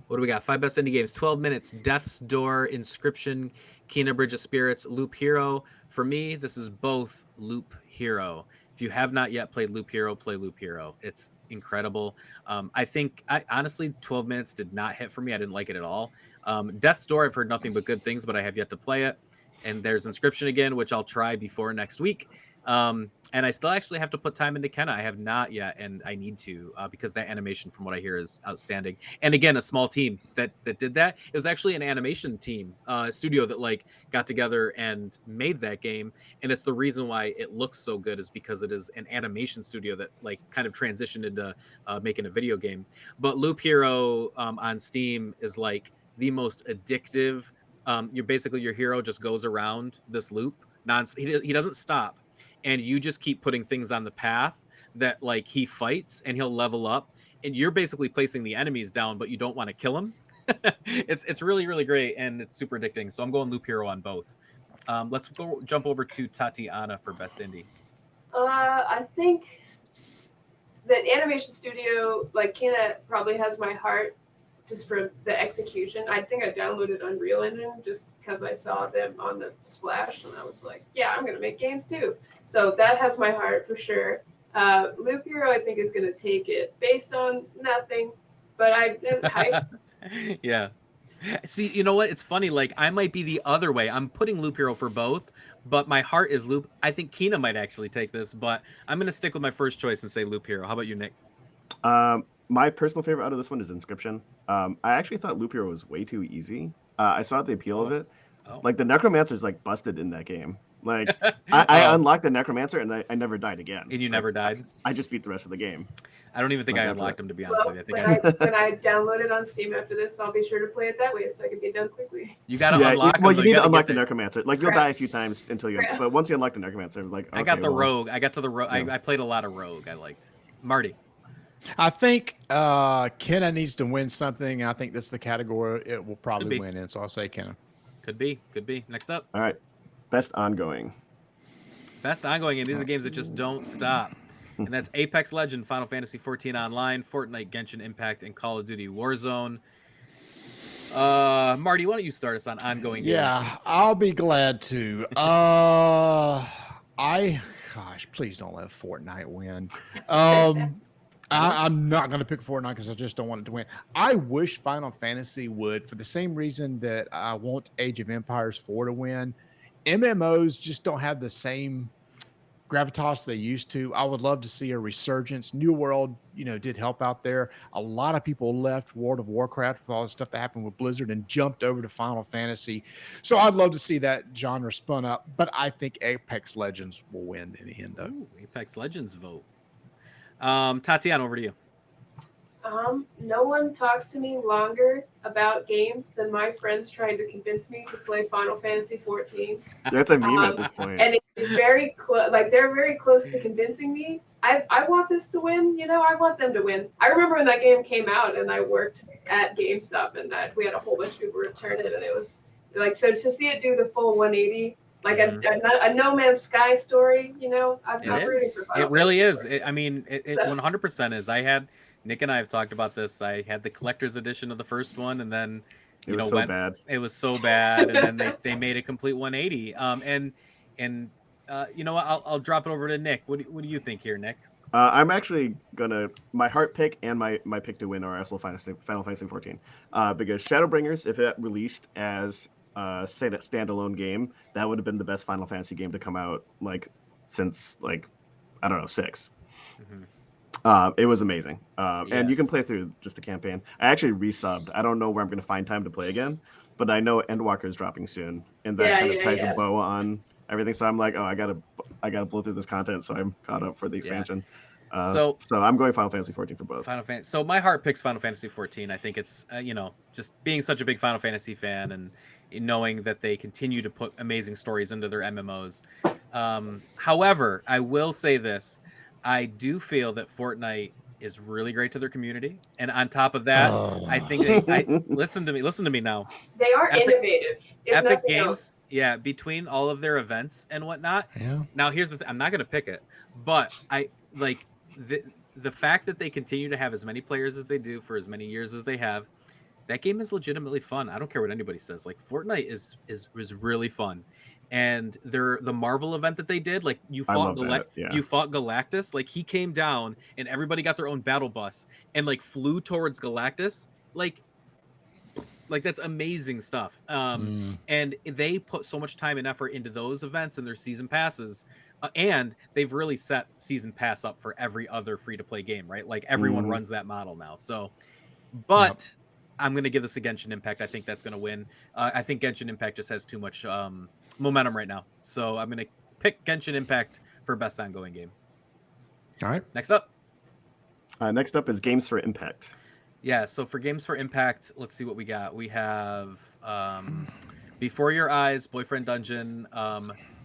What do we got? 5 best indie games. 12 Minutes, Death's Door, Inscription, Kena Bridge of Spirits, Loop Hero. For me, this is both Loop Hero. If you have not yet played Loop Hero, play Loop Hero. It's incredible. I honestly, 12 Minutes did not hit for me. I didn't like it at all. Death's Door, I've heard nothing but good things, but I have yet to play it. And there's Inscription again, which I'll try before next week. And I still actually have to put time into Kena. I have not yet, and I need to because that animation, from what I hear, is outstanding. And again, a small team that did that. It was actually an animation team, studio that like got together and made that game. And it's the reason why it looks so good is because it is an animation studio that like kind of transitioned into making a video game. But Loop Hero on Steam is like the most addictive. Your hero just goes around this loop. He doesn't stop. And you just keep putting things on the path that like he fights and he'll level up. And you're basically placing the enemies down, but you don't want to kill him. It's really, really great. And it's super addicting. So I'm going Loop Hero on both. Let's jump over to Tatiana for Best Indie. I think that animation studio, like Kena, probably has my heart just for the execution. I think I downloaded Unreal Engine just because I saw them on the Splash, and I was like, yeah, I'm going to make games too. So that has my heart for sure. Loop Hero, I think, is going to take it based on nothing, but I'm hyped. Yeah. See, you know what? It's funny. Like, I might be the other way. I'm putting Loop Hero for both, but my heart is Loop. I think Kena might actually take this, but I'm going to stick with my first choice and say Loop Hero. How about you, Nick? My personal favorite out of this one is Inscription. I actually thought Loop Hero was way too easy. I saw the appeal of it. Like the Necromancer's like busted in that game. Like I unlocked the Necromancer and I never died again. And you never died? I just beat the rest of the game. I don't even think I unlocked him, to be honest with you. When I download it on Steam after this, I'll be sure to play it that way so I can be done quickly. You gotta unlock him. Well, you need to unlock the Necromancer. Like you'll die a few times until you, but once you unlock the Necromancer, like okay, I got the Rogue. I got to the Rogue. I played a lot of Rogue. I liked. Marty. I think Kena needs to win something. I think that's the category it will probably win in. So I'll say Kena. Could be. Next up. All right. Best ongoing. And these are games that just don't stop. And that's Apex Legends, Final Fantasy 14 Online, Fortnite, Genshin Impact, and Call of Duty Warzone. Marty, why don't you start us on ongoing games? Yeah, I'll be glad to. Please don't let Fortnite win. I'm not going to pick Fortnite because I just don't want it to win. I wish Final Fantasy would, for the same reason that I want Age of Empires 4 to win. MMOs just don't have the same gravitas they used to. I would love to see a resurgence. New World, did help out there. A lot of people left World of Warcraft with all the stuff that happened with Blizzard and jumped over to Final Fantasy. So I'd love to see that genre spun up, but I think Apex Legends will win in the end, though. Ooh, Apex Legends vote. Tatiana, over to you. No one talks to me longer about games than my friends trying to convince me to play Final Fantasy 14. That's a meme at this point. And it's very close. Like they're very close to convincing me. I want this to win. I want them to win. I remember when that game came out, and I worked at GameStop, and we had a whole bunch of people return it, and it was like so to see it do the full 180. Like a No Man's Sky story, I'm rooting for Final It really Fantasy. is. It 100% is. Nick and I have talked about this. I had the collector's edition of the first one, and then it was so bad. It was so bad, and then they made a complete 180. And You know what? I'll drop it over to Nick. What do you think here, Nick? I'm actually gonna my heart pick and my pick to win are also Final Fantasy 14. Because Shadowbringers, if it released as say that standalone game, that would have been the best Final Fantasy game to come out like since like I don't know 6. Mm-hmm. It was amazing. And Yeah. you can play through just the campaign. I actually resubbed. I don't know where I'm gonna find time to play again, but I know Endwalker is dropping soon, and that kind of ties a bow on everything. So I'm like, oh, I gotta blow through this content, so I'm caught up for the expansion. So I'm going Final Fantasy 14 for both. So my heart picks Final Fantasy 14. I think it's just being such a big Final Fantasy fan and knowing that they continue to put amazing stories into their MMOs. However, I will say this: I do feel that Fortnite is really great to their community, and on top of that, I think listen to me now. They are innovative. If Epic nothing Games, else. yeah, between all of their events and whatnot. Yeah. Now here's the I'm not gonna pick it, but I like the fact that they continue to have as many players as they do for as many years as they have. That game is legitimately fun. I don't care what anybody says. Like Fortnite is really fun, and the Marvel event that they did, like you I fought love that. Yeah. you fought Galactus. Like he came down and everybody got their own battle bus and like flew towards Galactus. Like that's amazing stuff. And they put so much time and effort into those events and their season passes, and they've really set season pass up for every other free to play game, right? Like everyone runs that model now. So, but I'm going to give this a Genshin Impact. I think that's going to win. I think Genshin Impact just has too much momentum right now. So I'm going to pick Genshin Impact for best ongoing game. All right. Next up. Next up is Games for Impact. Yeah, so for Games for Impact, let's see what we got. We have Before Your Eyes, Boyfriend Dungeon,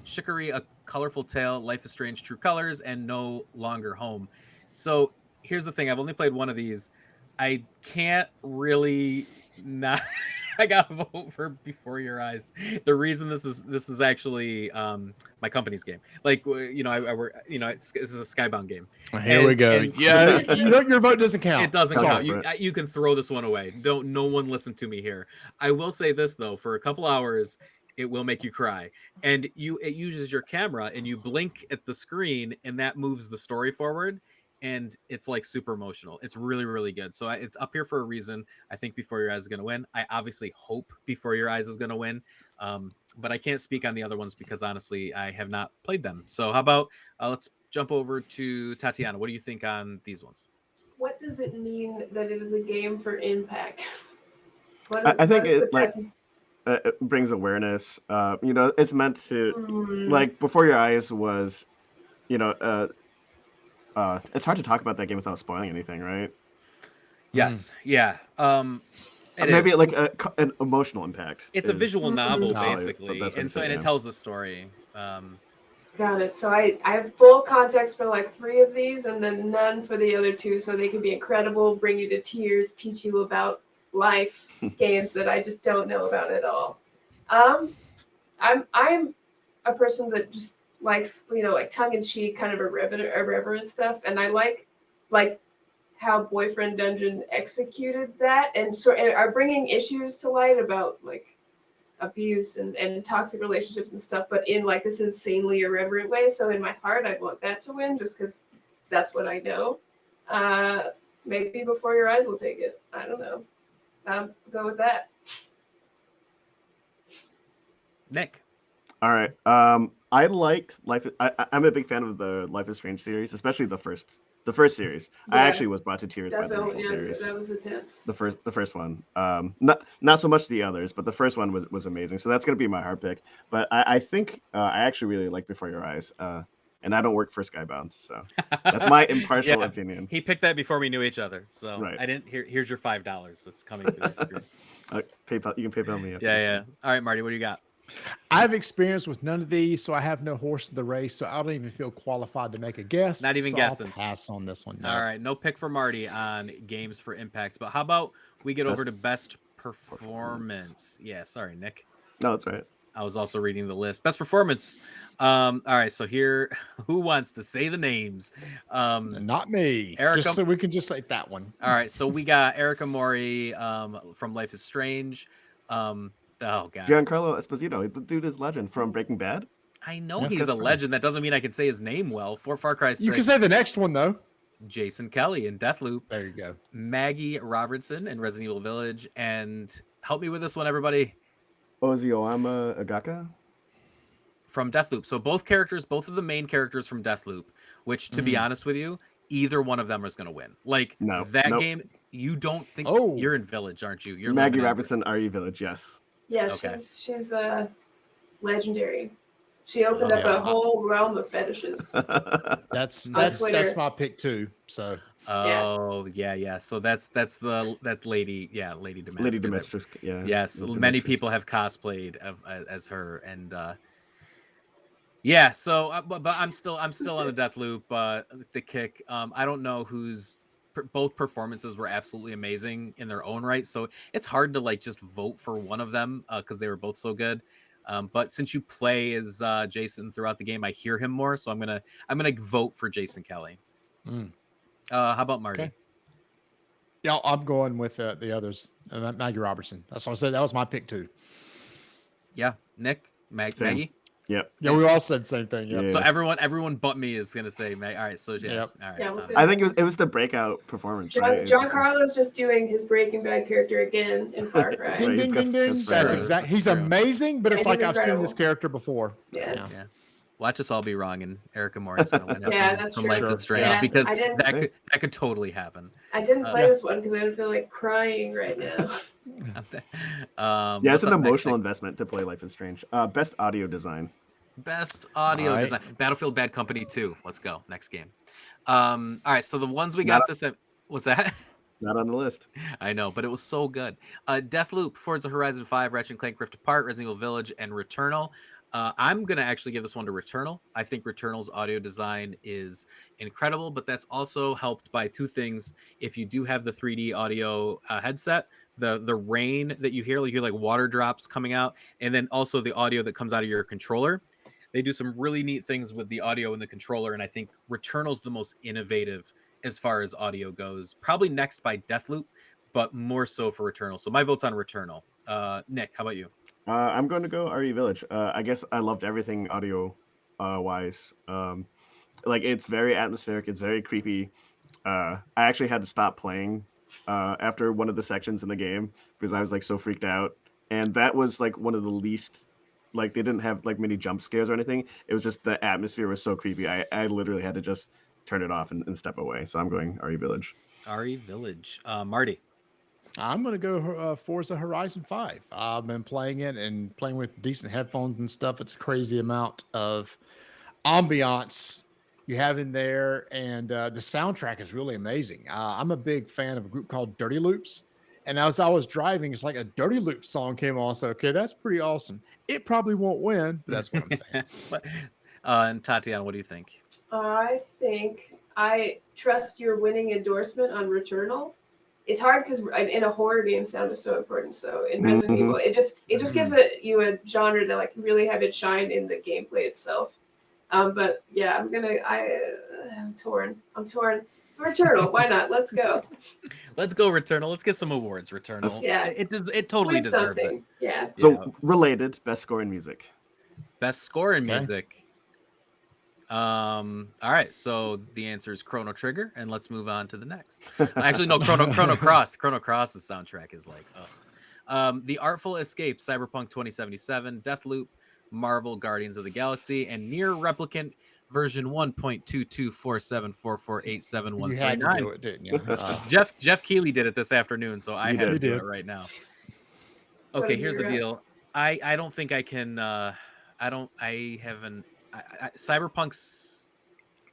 Chicory, A Colorful Tale, Life is Strange, True Colors, and No Longer Home. So here's the thing. I've only played one of these. I can't really not... I gotta vote for Before Your Eyes. The reason this is actually my company's game. Like I work. This is a Skybound game. Here we go. Yeah, your vote doesn't count. It doesn't count. You can throw this one away. No one listen to me here. I will say this though: for a couple hours, it will make you cry. And it uses your camera, and you blink at the screen, and that moves the story forward. And it's like super emotional. It's really, really good. So it's up here for a reason. I think Before Your Eyes is going to win. I obviously hope Before Your Eyes is going to win. But I can't speak on the other ones because honestly, I have not played them. So how about let's jump over to Tatiana. What do you think on these ones? What does it mean that it is a game for impact? I think it brings awareness. It's meant to like Before Your Eyes was, it's hard to talk about that game without spoiling anything, right? Yes. Yeah. Maybe like an emotional impact. It's a visual novel, basically, and it tells a story. Got it. So I have full context for like 3 of these, and then none for the other 2, so they can be incredible, bring you to tears, teach you about life games that I just don't know about at all. I'm a person that just likes like tongue-in-cheek kind of irreverent stuff, and I like how Boyfriend Dungeon executed that and are bringing issues to light about like abuse and toxic relationships and stuff, but in like this insanely irreverent way. So in my heart, I want that to win just because that's what I know. Maybe Before Your Eyes will take it. I don't know. Go with that. Nick. All right. I liked Life. I'm a big fan of the Life is Strange series, especially the first series. Yeah. I actually was brought to tears by the original series. That was intense. The first one. Not so much the others, but the first one was amazing. So that's gonna be my heart pick. But I think I actually really like Before Your Eyes. And I don't work for Skybound, so that's my impartial opinion. He picked that before we knew each other, so right. I didn't. Here's your $5. It's coming through the screen. PayPal. You can PayPal me. Yeah. All right, Marty, what do you got? I have experience with none of these, so I have no horse in the race, so I don't even feel qualified to make a guess. Not even guessing. I'll pass on this one. No. All right, no pick for Marty on Games for Impact, but how about we get over to Best Performance? Yeah, sorry, Nick. No, that's right. I was also reading the list. Best Performance. All right, so here, who wants to say the names? Not me. Erica, just so we can just say that one. All right, so we got Erica Mori from Life is Strange. Oh god, Giancarlo Esposito, the dude is legend from Breaking Bad. I know That's he's a fine. legend. That doesn't mean I can say his name well. For Far Cry 6, You can say the next one though. Jason Kelly in Deathloop, There you go. Maggie Robertson in Resident Evil Village, and help me with this one, everybody, Ozioma Agaka. from Deathloop. So both of the main characters from Deathloop, which, to be honest with you, either one of them is going to win. Like No, that nope. game, you don't think Oh. you're in Village, aren't you? You're Maggie living in- Robertson, RE Village, yes. Yeah, Okay. she's legendary. She opened up Yeah. a whole realm of fetishes. That's Twitter. my pick too. So Oh yeah. So that's Lady Lady Damascus. Lady Demetrius, yeah. Yes, Lady many Demetrius. people have cosplayed as her, and yeah. So, but I'm still on the Deathloop. The kick. I don't know who's. Both performances were absolutely amazing in their own right, so it's hard to like just vote for one of them because they were both so good. But since you play as Jason throughout the game, I hear him more, so I'm gonna vote for Jason Kelly. How about Marty? Okay. Yeah, I'm going with the others. Maggie Robertson. That's what I said. That was my pick too. Yeah, Nick, Same. Maggie. Yep. Yeah, we all said the same thing. Yep. Yeah. So everyone but me is gonna say Maggie. All right, so yes, Yep. all right. Yeah, we'll say I think it was the breakout performance. right? John Carlo's just doing his Breaking Bad character again in Far Cry. Ding, Right, ding, he's ding, got- ding. that's That's true. exact. That's He's true. amazing, but it's Yeah, like he's I've seen incredible. this character before. Yeah. Yeah. Watch us all be wrong, and Erica Morris gonna win it Yeah, from, that's from true. Life Sure. is Strange Yeah. because I didn't- that could totally happen. I didn't play Yeah. this one because I didn't feel like crying right now. Yeah, it's What's an up next, emotional Nick? investment to play Life is Strange. Best audio design. Best audio All right. design. Battlefield Bad Company 2. Let's go. Next game. All right, so the ones we Not got this. What's that? Not on the list. I know, but it was so good. Deathloop, Forza Horizon 5, Ratchet & Clank Rift Apart, Resident Evil Village, and Returnal. I'm going to actually give this one to Returnal. I think Returnal's audio design is incredible, but that's also helped by two things. If you do have the 3D audio headset, the rain that you hear like water drops coming out, and then also the audio that comes out of your controller. They do some really neat things with the audio in the controller, and I think Returnal's the most innovative as far as audio goes. Probably next by Deathloop, but more so for Returnal. So my vote's on Returnal. Nick, how about you? I'm going to go RE Village. I guess I loved everything audio wise. Like it's very atmospheric. It's very creepy. I actually had to stop playing after one of the sections in the game because I was like so freaked out. And that was like one of the least, like they didn't have like many jump scares or anything. It was just the atmosphere was so creepy. I literally had to just turn it off and step away. So I'm going RE Village. RE Village. Marty. I'm going to go Forza Horizon 5. I've been playing it and playing with decent headphones and stuff. It's a crazy amount of ambiance you have in there, and the soundtrack is really amazing. I'm a big fan of a group called Dirty Loops, and as I was driving, it's like a Dirty Loops song came on. So, okay, that's pretty awesome. It probably won't win, but that's what I'm saying. And Tatiana, what do you think? I think I trust your winning endorsement on Returnal. It's hard because in a horror game, sound is so important. So in Resident Evil, it just gives you a genre to like really have it shine in the gameplay itself. But yeah, I'm torn. Returnal, why not? Let's go. Let's go Returnal. Let's get some awards. Returnal. Yeah. It totally Win deserved it. something. Yeah. So related, best score in music. Best score in Okay. music. All right, so the answer is Chrono Trigger, and let's move on to the next. Actually, no, Chrono Cross. Chrono Cross's soundtrack is like, ugh. The Artful Escape, Cyberpunk 2077, Deathloop, Marvel, Guardians of the Galaxy, and Near Replicant version 1.224744871339. You had to do it, didn't you? Jeff Keighley did it this afternoon, so I He had to did. do He it did. right now. What Okay, a here's the hero. deal. I don't think I can. Cyberpunk's.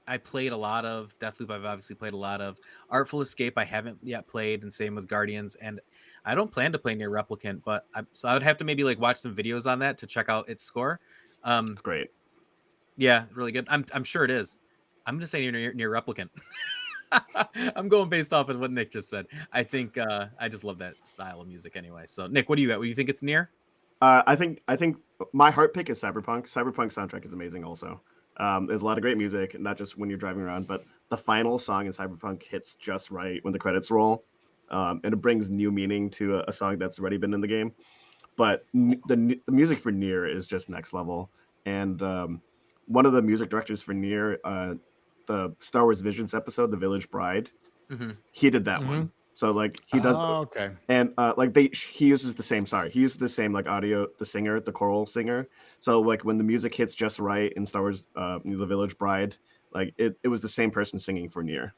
I played a lot of Deathloop. I've obviously played a lot of Artful Escape. I haven't yet played, and same with Guardians. And I don't plan to play Near Replicant, but so I would have to maybe like watch some videos on that to check out its score. It's great. Yeah, really good. I'm sure it is. I'm gonna say near Replicant. I'm going based off of what Nick just said. I think I just love that style of music anyway. So Nick, what do you got? What do you think it's near? I think my heart pick is Cyberpunk. Cyberpunk soundtrack is amazing also. There's a lot of great music, not just when you're driving around, but the final song in Cyberpunk hits just right when the credits roll, and it brings new meaning to a song that's already been in the game. But the music for Nier is just next level, and one of the music directors for Nier, the Star Wars Visions episode, The Village Bride, Hmm. he did that Mhm. one. So like he does, Oh, okay. and like he uses the same. Sorry, he uses the same like audio, the singer, the choral singer. So like when the music hits just right in Star Wars, The Village Bride, like it was the same person singing for Nier.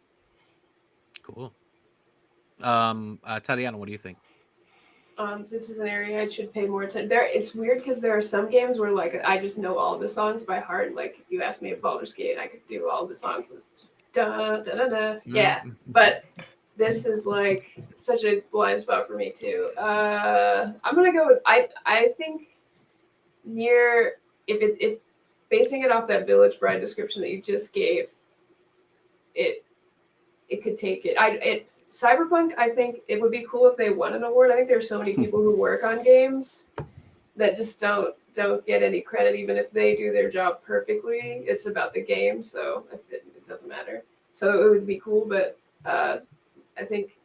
Cool. Tatiana, what do you think? This is an area I should pay more attention. It's weird because there are some games where like I just know all the songs by heart. Like if you asked me at Baldur's Gate, I could do all the songs with just da da da da. Yeah, but this is like such a blind spot for me too. I'm gonna go with I think near if basing it off that Village Bride description that you just gave, it could take it. Cyberpunk, I think it would be cool if they won an award. I think there's so many people who work on games that just don't get any credit, even if they do their job perfectly. It's about the game, so it doesn't matter. So it would be cool, but I think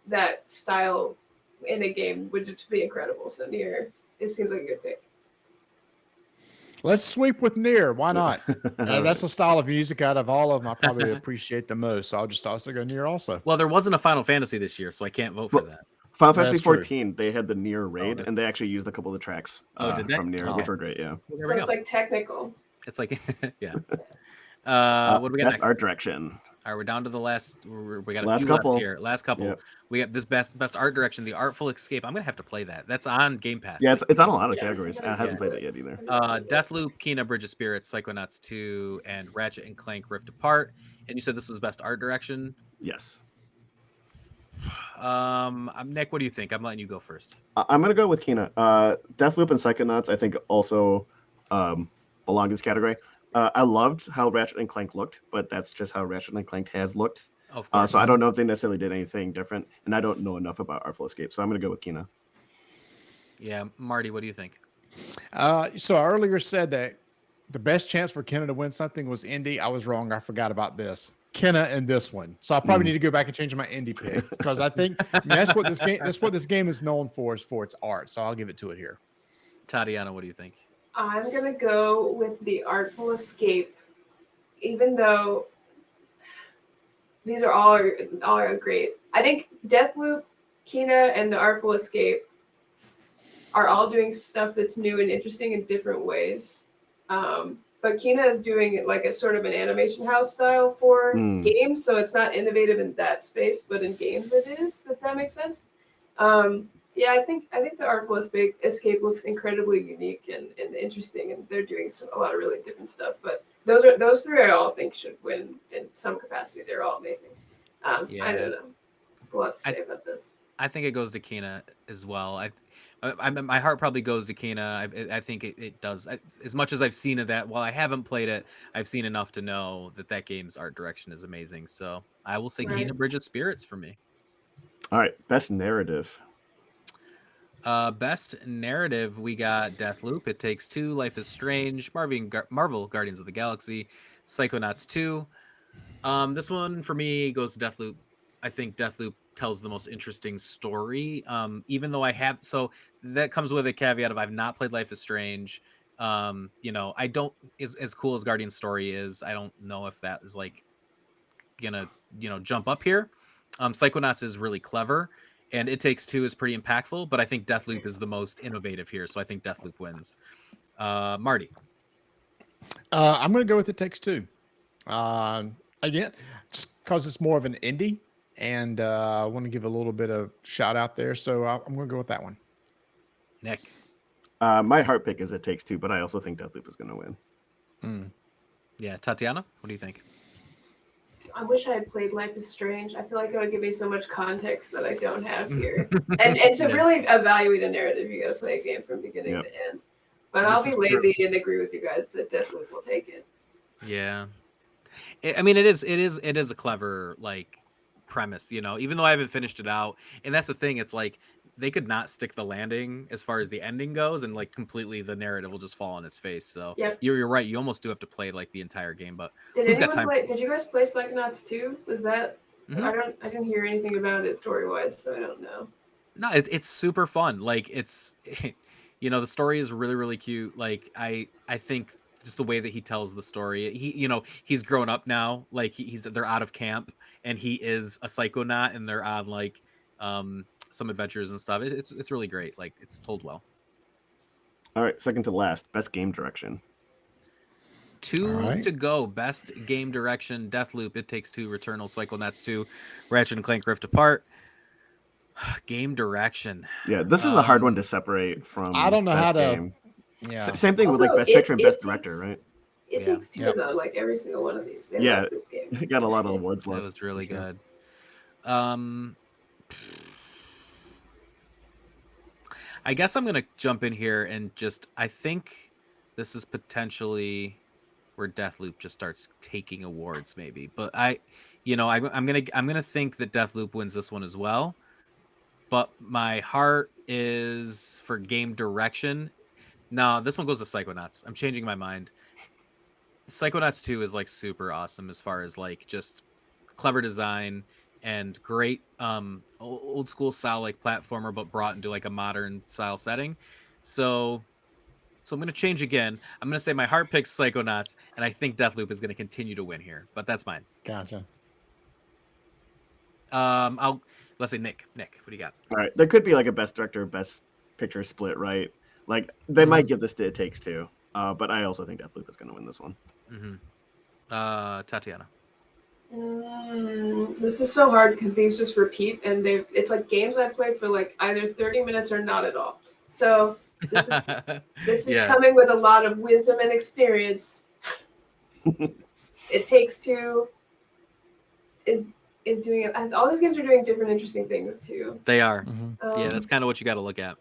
that style in a game would just be incredible. So Nier, it seems like a good pick. Let's sweep with Nier. Why not? All That's right. the style of music out of all of them I probably appreciate the most. So I'll just also go Nier also. Well, there wasn't a Final Fantasy this year, so I can't vote for Well, that. Final Fantasy That's true. 14, they had the Nier raid, that- and they actually used a couple of the tracks did they? from Nier, Oh. which were great. Yeah. Well, there So we it's go. like technical. It's like, yeah. What do we got Best next? art direction. All right, we're down to the last. We got a Last few couple. left here. Last couple. Yep. We got this best art direction, The Artful Escape. I'm gonna have to play that. That's on Game Pass. Yeah, Like, it's on a lot of Yeah. categories. I haven't played it yet either. Deathloop, Kena, Bridge of Spirits, Psychonauts 2, and Ratchet and Clank Rift Apart. And you said this was best art direction. Yes. Nick, what do you think? I'm letting you go first. I'm gonna go with Kena. Deathloop and Psychonauts, I think, also belong in this category. I loved how Ratchet and Clank looked, but that's just how Ratchet and Clank has looked. Of course. So I don't know if they necessarily did anything different, and I don't know enough about Artful Escape, so I'm gonna go with Kena. Yeah, Marty, what do you think? So I earlier said that the best chance for Kenna to win something was Indy. I was wrong. I forgot about this. Kenna and this one. So I probably need to go back and change my Indy pick because I think that's what this game is known for, is for its art. So I'll give it to it here. Tatiana, what do you think? I'm gonna go with The Artful Escape, even though these are all great. I think Deathloop, Kena, and The Artful Escape are all doing stuff that's new and interesting in different ways. But Kena is doing it like a sort of an animation house style for games, so it's not innovative in that space, but in games it is, if that makes sense. Yeah, I think The Artful Escape looks incredibly unique and interesting, and they're doing a lot of really different stuff. But those three I all think should win in some capacity. They're all amazing. I don't know. A lot to say about this. I think it goes to Kena as well. My heart probably goes to Kena. I think it does. As much as I've seen of that, while I haven't played it, I've seen enough to know that game's art direction is amazing. So I will say Right. Kena, Bridge of Spirits for me. All right, best narrative. Best narrative, we got Deathloop, It Takes Two, Life is Strange, Marvel Guardians of the Galaxy, Psychonauts 2. This one for me goes to Deathloop. I think Deathloop tells the most interesting story. Even though so that comes with a caveat of I've not played Life is Strange. I don't as cool as Guardian's story is. I don't know if that is like gonna jump up here. Psychonauts is really clever, and It Takes Two is pretty impactful, but I think Deathloop is the most innovative here, so I think Deathloop wins. Marty. I'm going to go with It Takes Two. Again, just because it's more of an indie, and I want to give a little bit of shout out there, so I'm going to go with that one. Nick. My heart pick is It Takes Two, but I also think Deathloop is going to win. Yeah, Tatiana, what do you think? I wish I had played Life is Strange. I feel like it would give me so much context that I don't have here. and to really evaluate a narrative, you got to play a game from beginning to end. But I'll be lazy and agree with you guys that Deathloop will take it. Yeah, I mean, it is a clever like premise, even though I haven't finished it out. And that's the thing. It's like they could not stick the landing as far as the ending goes, and like completely the narrative will just fall on its face. So you're right. You almost do have to play like the entire game. But did you guys play Psychonauts 2? Was that? I didn't hear anything about it story wise, so I don't know. No, it's super fun. Like it's the story is really, really cute. Like I think just the way that he tells the story. He's grown up now. Like they're out of camp, and he is a psychonaut, and they're on like some adventures and stuff. It's really great. Like it's told well. All right, second to last, best game direction. Two right. to go. Best game direction: Deathloop, It Takes Two, Returnal, Psychonauts 2, Ratchet and Clank Rift Apart. Game direction. Yeah, this is a hard one to separate from. I don't know best how to. game. Yeah. Same thing with like Also, best picture and best It director, Takes- right? It Yeah. Takes Two Yep. is on like every single one of these. They Yeah. love this game. Got a lot of awards That left. was really for sure. good. I guess I'm gonna jump in here and I think this is potentially where Deathloop just starts taking awards, maybe. But I'm gonna think that Deathloop wins this one as well. But my heart is for game direction. No, this one goes to Psychonauts. I'm changing my mind. Psychonauts 2 is like super awesome as far as like just clever design and great old school style like platformer, but brought into like a modern style setting. So I'm gonna change again. I'm gonna say my heart picks Psychonauts, and I think Deathloop is gonna continue to win here. But that's mine. Gotcha. Let's say Nick. Nick, what do you got? All right, there could be like a best director, best picture split, right? Like they might give this to It Takes Two, but I also think Deathloop is going to win this one. Tatiana. This is so hard because these just repeat, and it's like games I played for like either 30 minutes or not at all. So this is Yeah. coming with a lot of wisdom and experience. It Takes Two is doing it. All these games are doing different interesting things too. They are. Mhm. Yeah, that's kind of what you got to look at.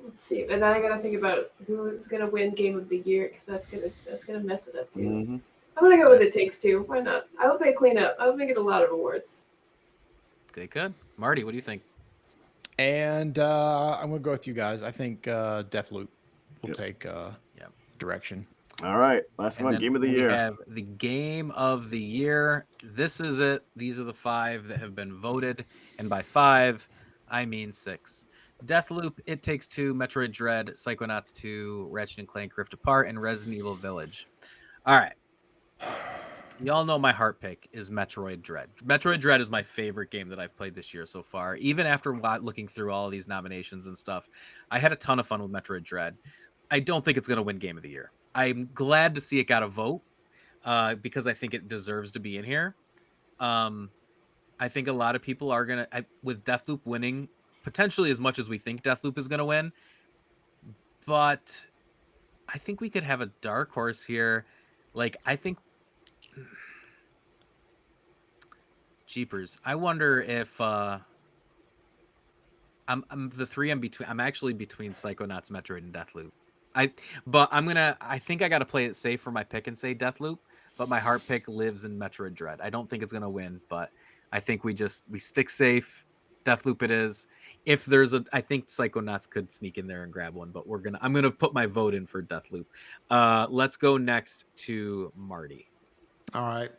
Let's see, and then I gotta think about who's gonna win Game of the Year because that's gonna mess it up too. Mhm. I'm gonna go with It Takes Two. Why not? I hope they clean up. I hope they get a lot of awards. They could. Marty, what do you think? And I'm gonna go with you guys. I think Deathloop will Yep. take direction. All right, last And one, then game of the we year. have the game of the year. This is it. These are the 5 that have been voted, and by 5, I mean 6. Deathloop, It Takes Two, Metroid Dread, Psychonauts 2, Ratchet and Clank Rift Apart, and Resident Evil Village. All right. Y'all know my heart pick is Metroid Dread. Metroid Dread is my favorite game that I've played this year so far. Even after looking through all of these nominations and stuff, I had a ton of fun with Metroid Dread. I don't think it's going to win Game of the Year. I'm glad to see it got a vote because I think it deserves to be in here. I think a lot of people are going to, with Deathloop winning potentially as much as we think Deathloop is going to win, but I think we could have a dark horse here. Like, I think, jeepers, I wonder if I'm the 3 I'm between. I'm actually between Psychonauts, Metroid, and Deathloop. I think I got to play it safe for my pick and say Deathloop, but my heart pick lives in Metroid Dread. I don't think it's gonna win, but I think we stick safe. Deathloop it is. If there's I think Psychonauts could sneak in there and grab one, but I'm gonna put my vote in for Deathloop. Let's go next to Marty. All right.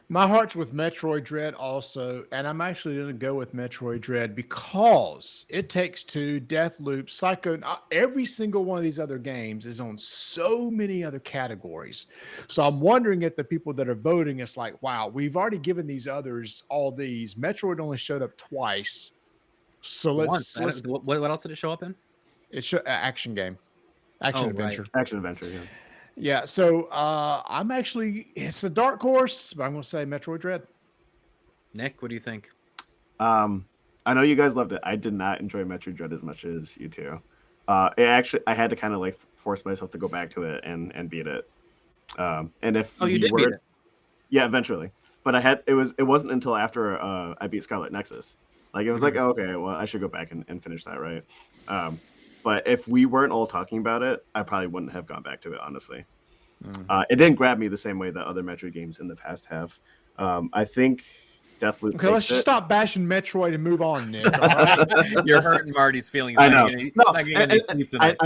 My heart's with Metroid Dread also, and I'm actually going to go with Metroid Dread because It Takes Two, Deathloop, Psycho, every single one of these other games is on so many other categories. So I'm wondering if the people that are voting, it's like, wow, we've already given these others all these. Metroid only showed up twice. So let's What else did it show up in? it's action game, action adventure. Action adventure, yeah. Yeah, so it's a dark horse, but I'm going to say Metroid Dread. Nick, what do you think? I know you guys loved it. I did not enjoy Metroid Dread as much as you two. I had to kind of like force myself to go back to it and beat it. And if you did beat it? Yeah, eventually. But it wasn't until after I beat Scarlet Nexus. Like it was like, oh, okay, well I should go back and finish that, right? But if we weren't all talking about it, I probably wouldn't have gone back to it, honestly. It didn't grab me the same way that other Metroid games in the past have. I think Deathloop. Okay, let's just stop bashing Metroid and move on, Nick. All right? You're hurting Marty's feelings. I know. I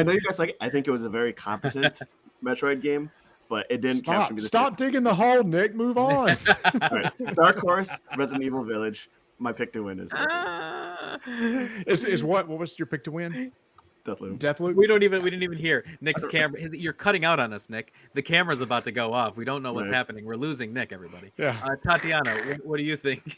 know you guys like it. I think it was a very competent Metroid game, but it didn't capture me. Stop digging the hole, Nick. Move on. All right. Dark Horse, Resident Evil Village. My pick to win is. Is what? What was your pick to win? Deathloop. We didn't even hear Nick's camera. You're cutting out on us, Nick. The camera's about to go off. We don't know what's Right. happening. We're losing Nick, everybody. Yeah. Tatiana, what do you think?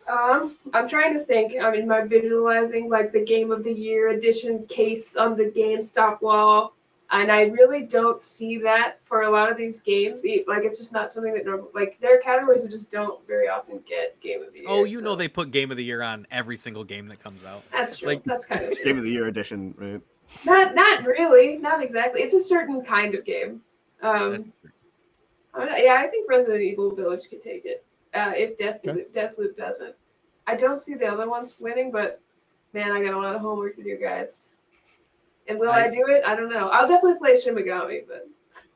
I'm trying to think. I mean, my visualizing like the Game of the Year edition case on the GameStop wall, and I really don't see that for a lot of these games. Like, it's just not something that like there are categories that just don't very often get Game of the Year. Oh, you know so they put Game of the Year on every single game that comes out. that's true. Like, That's kind of true. Game of the Year edition, right? Not really, not exactly. It's a certain kind of game. that's true. I think Resident Evil Village could take it. If Deathloop doesn't. I don't see the other ones winning, but man, I got a lot of homework to do, guys. And will I do it? I don't know. I'll definitely play Shin Megami, but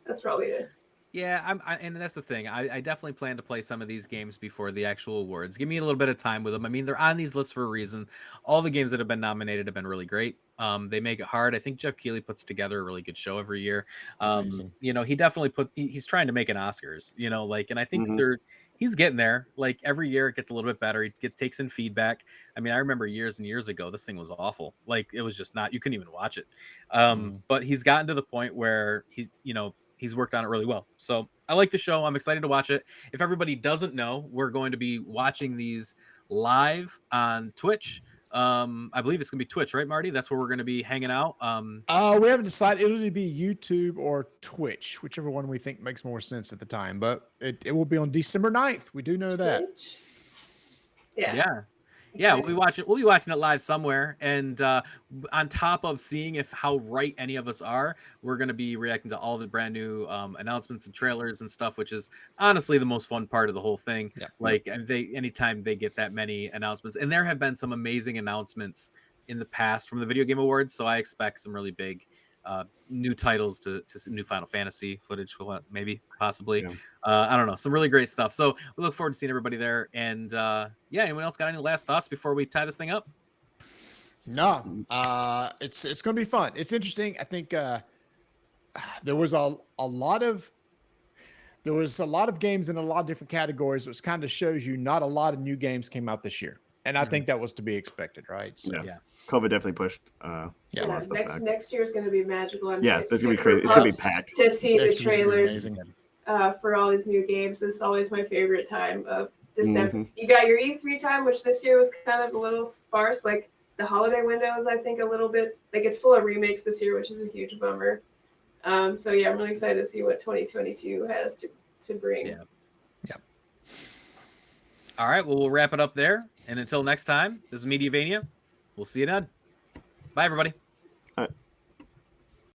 that's probably it. Yeah, and that's the thing. I definitely plan to play some of these games before the actual awards. Give me a little bit of time with them. I mean, they're on these lists for a reason. All the games that have been nominated have been really great. They make it hard. I think Jeff Keighley puts together a really good show every year. Amazing. You know, he definitely he's trying to make an Oscars. You know, like, and I think Mhm. he's getting there. Like every year, it gets a little bit better. He takes in feedback. I mean, I remember years and years ago, this thing was awful. Like it was just not. You couldn't even watch it. But he's gotten to the point where he's worked on it really well. So I like the show. I'm excited to watch it. If everybody doesn't know, we're going to be watching these live on Twitch. I believe it's gonna be Twitch, right, Marty? That's where we're gonna be hanging out. We haven't decided. It'll either be YouTube or Twitch, whichever one we think makes more sense at the time. But it will be on December 9th. We do know that. Twitch? Yeah. Yeah, we'll be watching it live somewhere, and on top of seeing how right any of us are, we're going to be reacting to all the brand new announcements and trailers and stuff, which is honestly the most fun part of the whole thing. Yeah. Like, and anytime they get that many announcements, and there have been some amazing announcements in the past from the Video Game Awards, so I expect some really big new titles to new Final Fantasy footage, maybe possibly. Yeah. I don't know, some really great stuff. So we look forward to seeing everybody there. And anyone else got any last thoughts before we tie this thing up? No, it's going to be fun. It's interesting. I think there was a lot of games in a lot of different categories, which kind of shows you not a lot of new games came out this year, and I think that was to be expected, right? So, yeah. COVID definitely pushed. Next year is going to be magical. it's going to be crazy. It's going to be packed. To see the Next year's gonna be trailers amazing. for all these new games. This is always my favorite time of December. Mhm. You got your E3 time, which this year was kind of a little sparse. Like the holiday window is, I think, a little bit like it's full of remakes this year, which is a huge bummer. So yeah, I'm really excited to see what 2022 has to bring. Yeah. All right, well, we'll wrap it up there. And until next time, this is Mediavania. We'll see you then. Bye, everybody.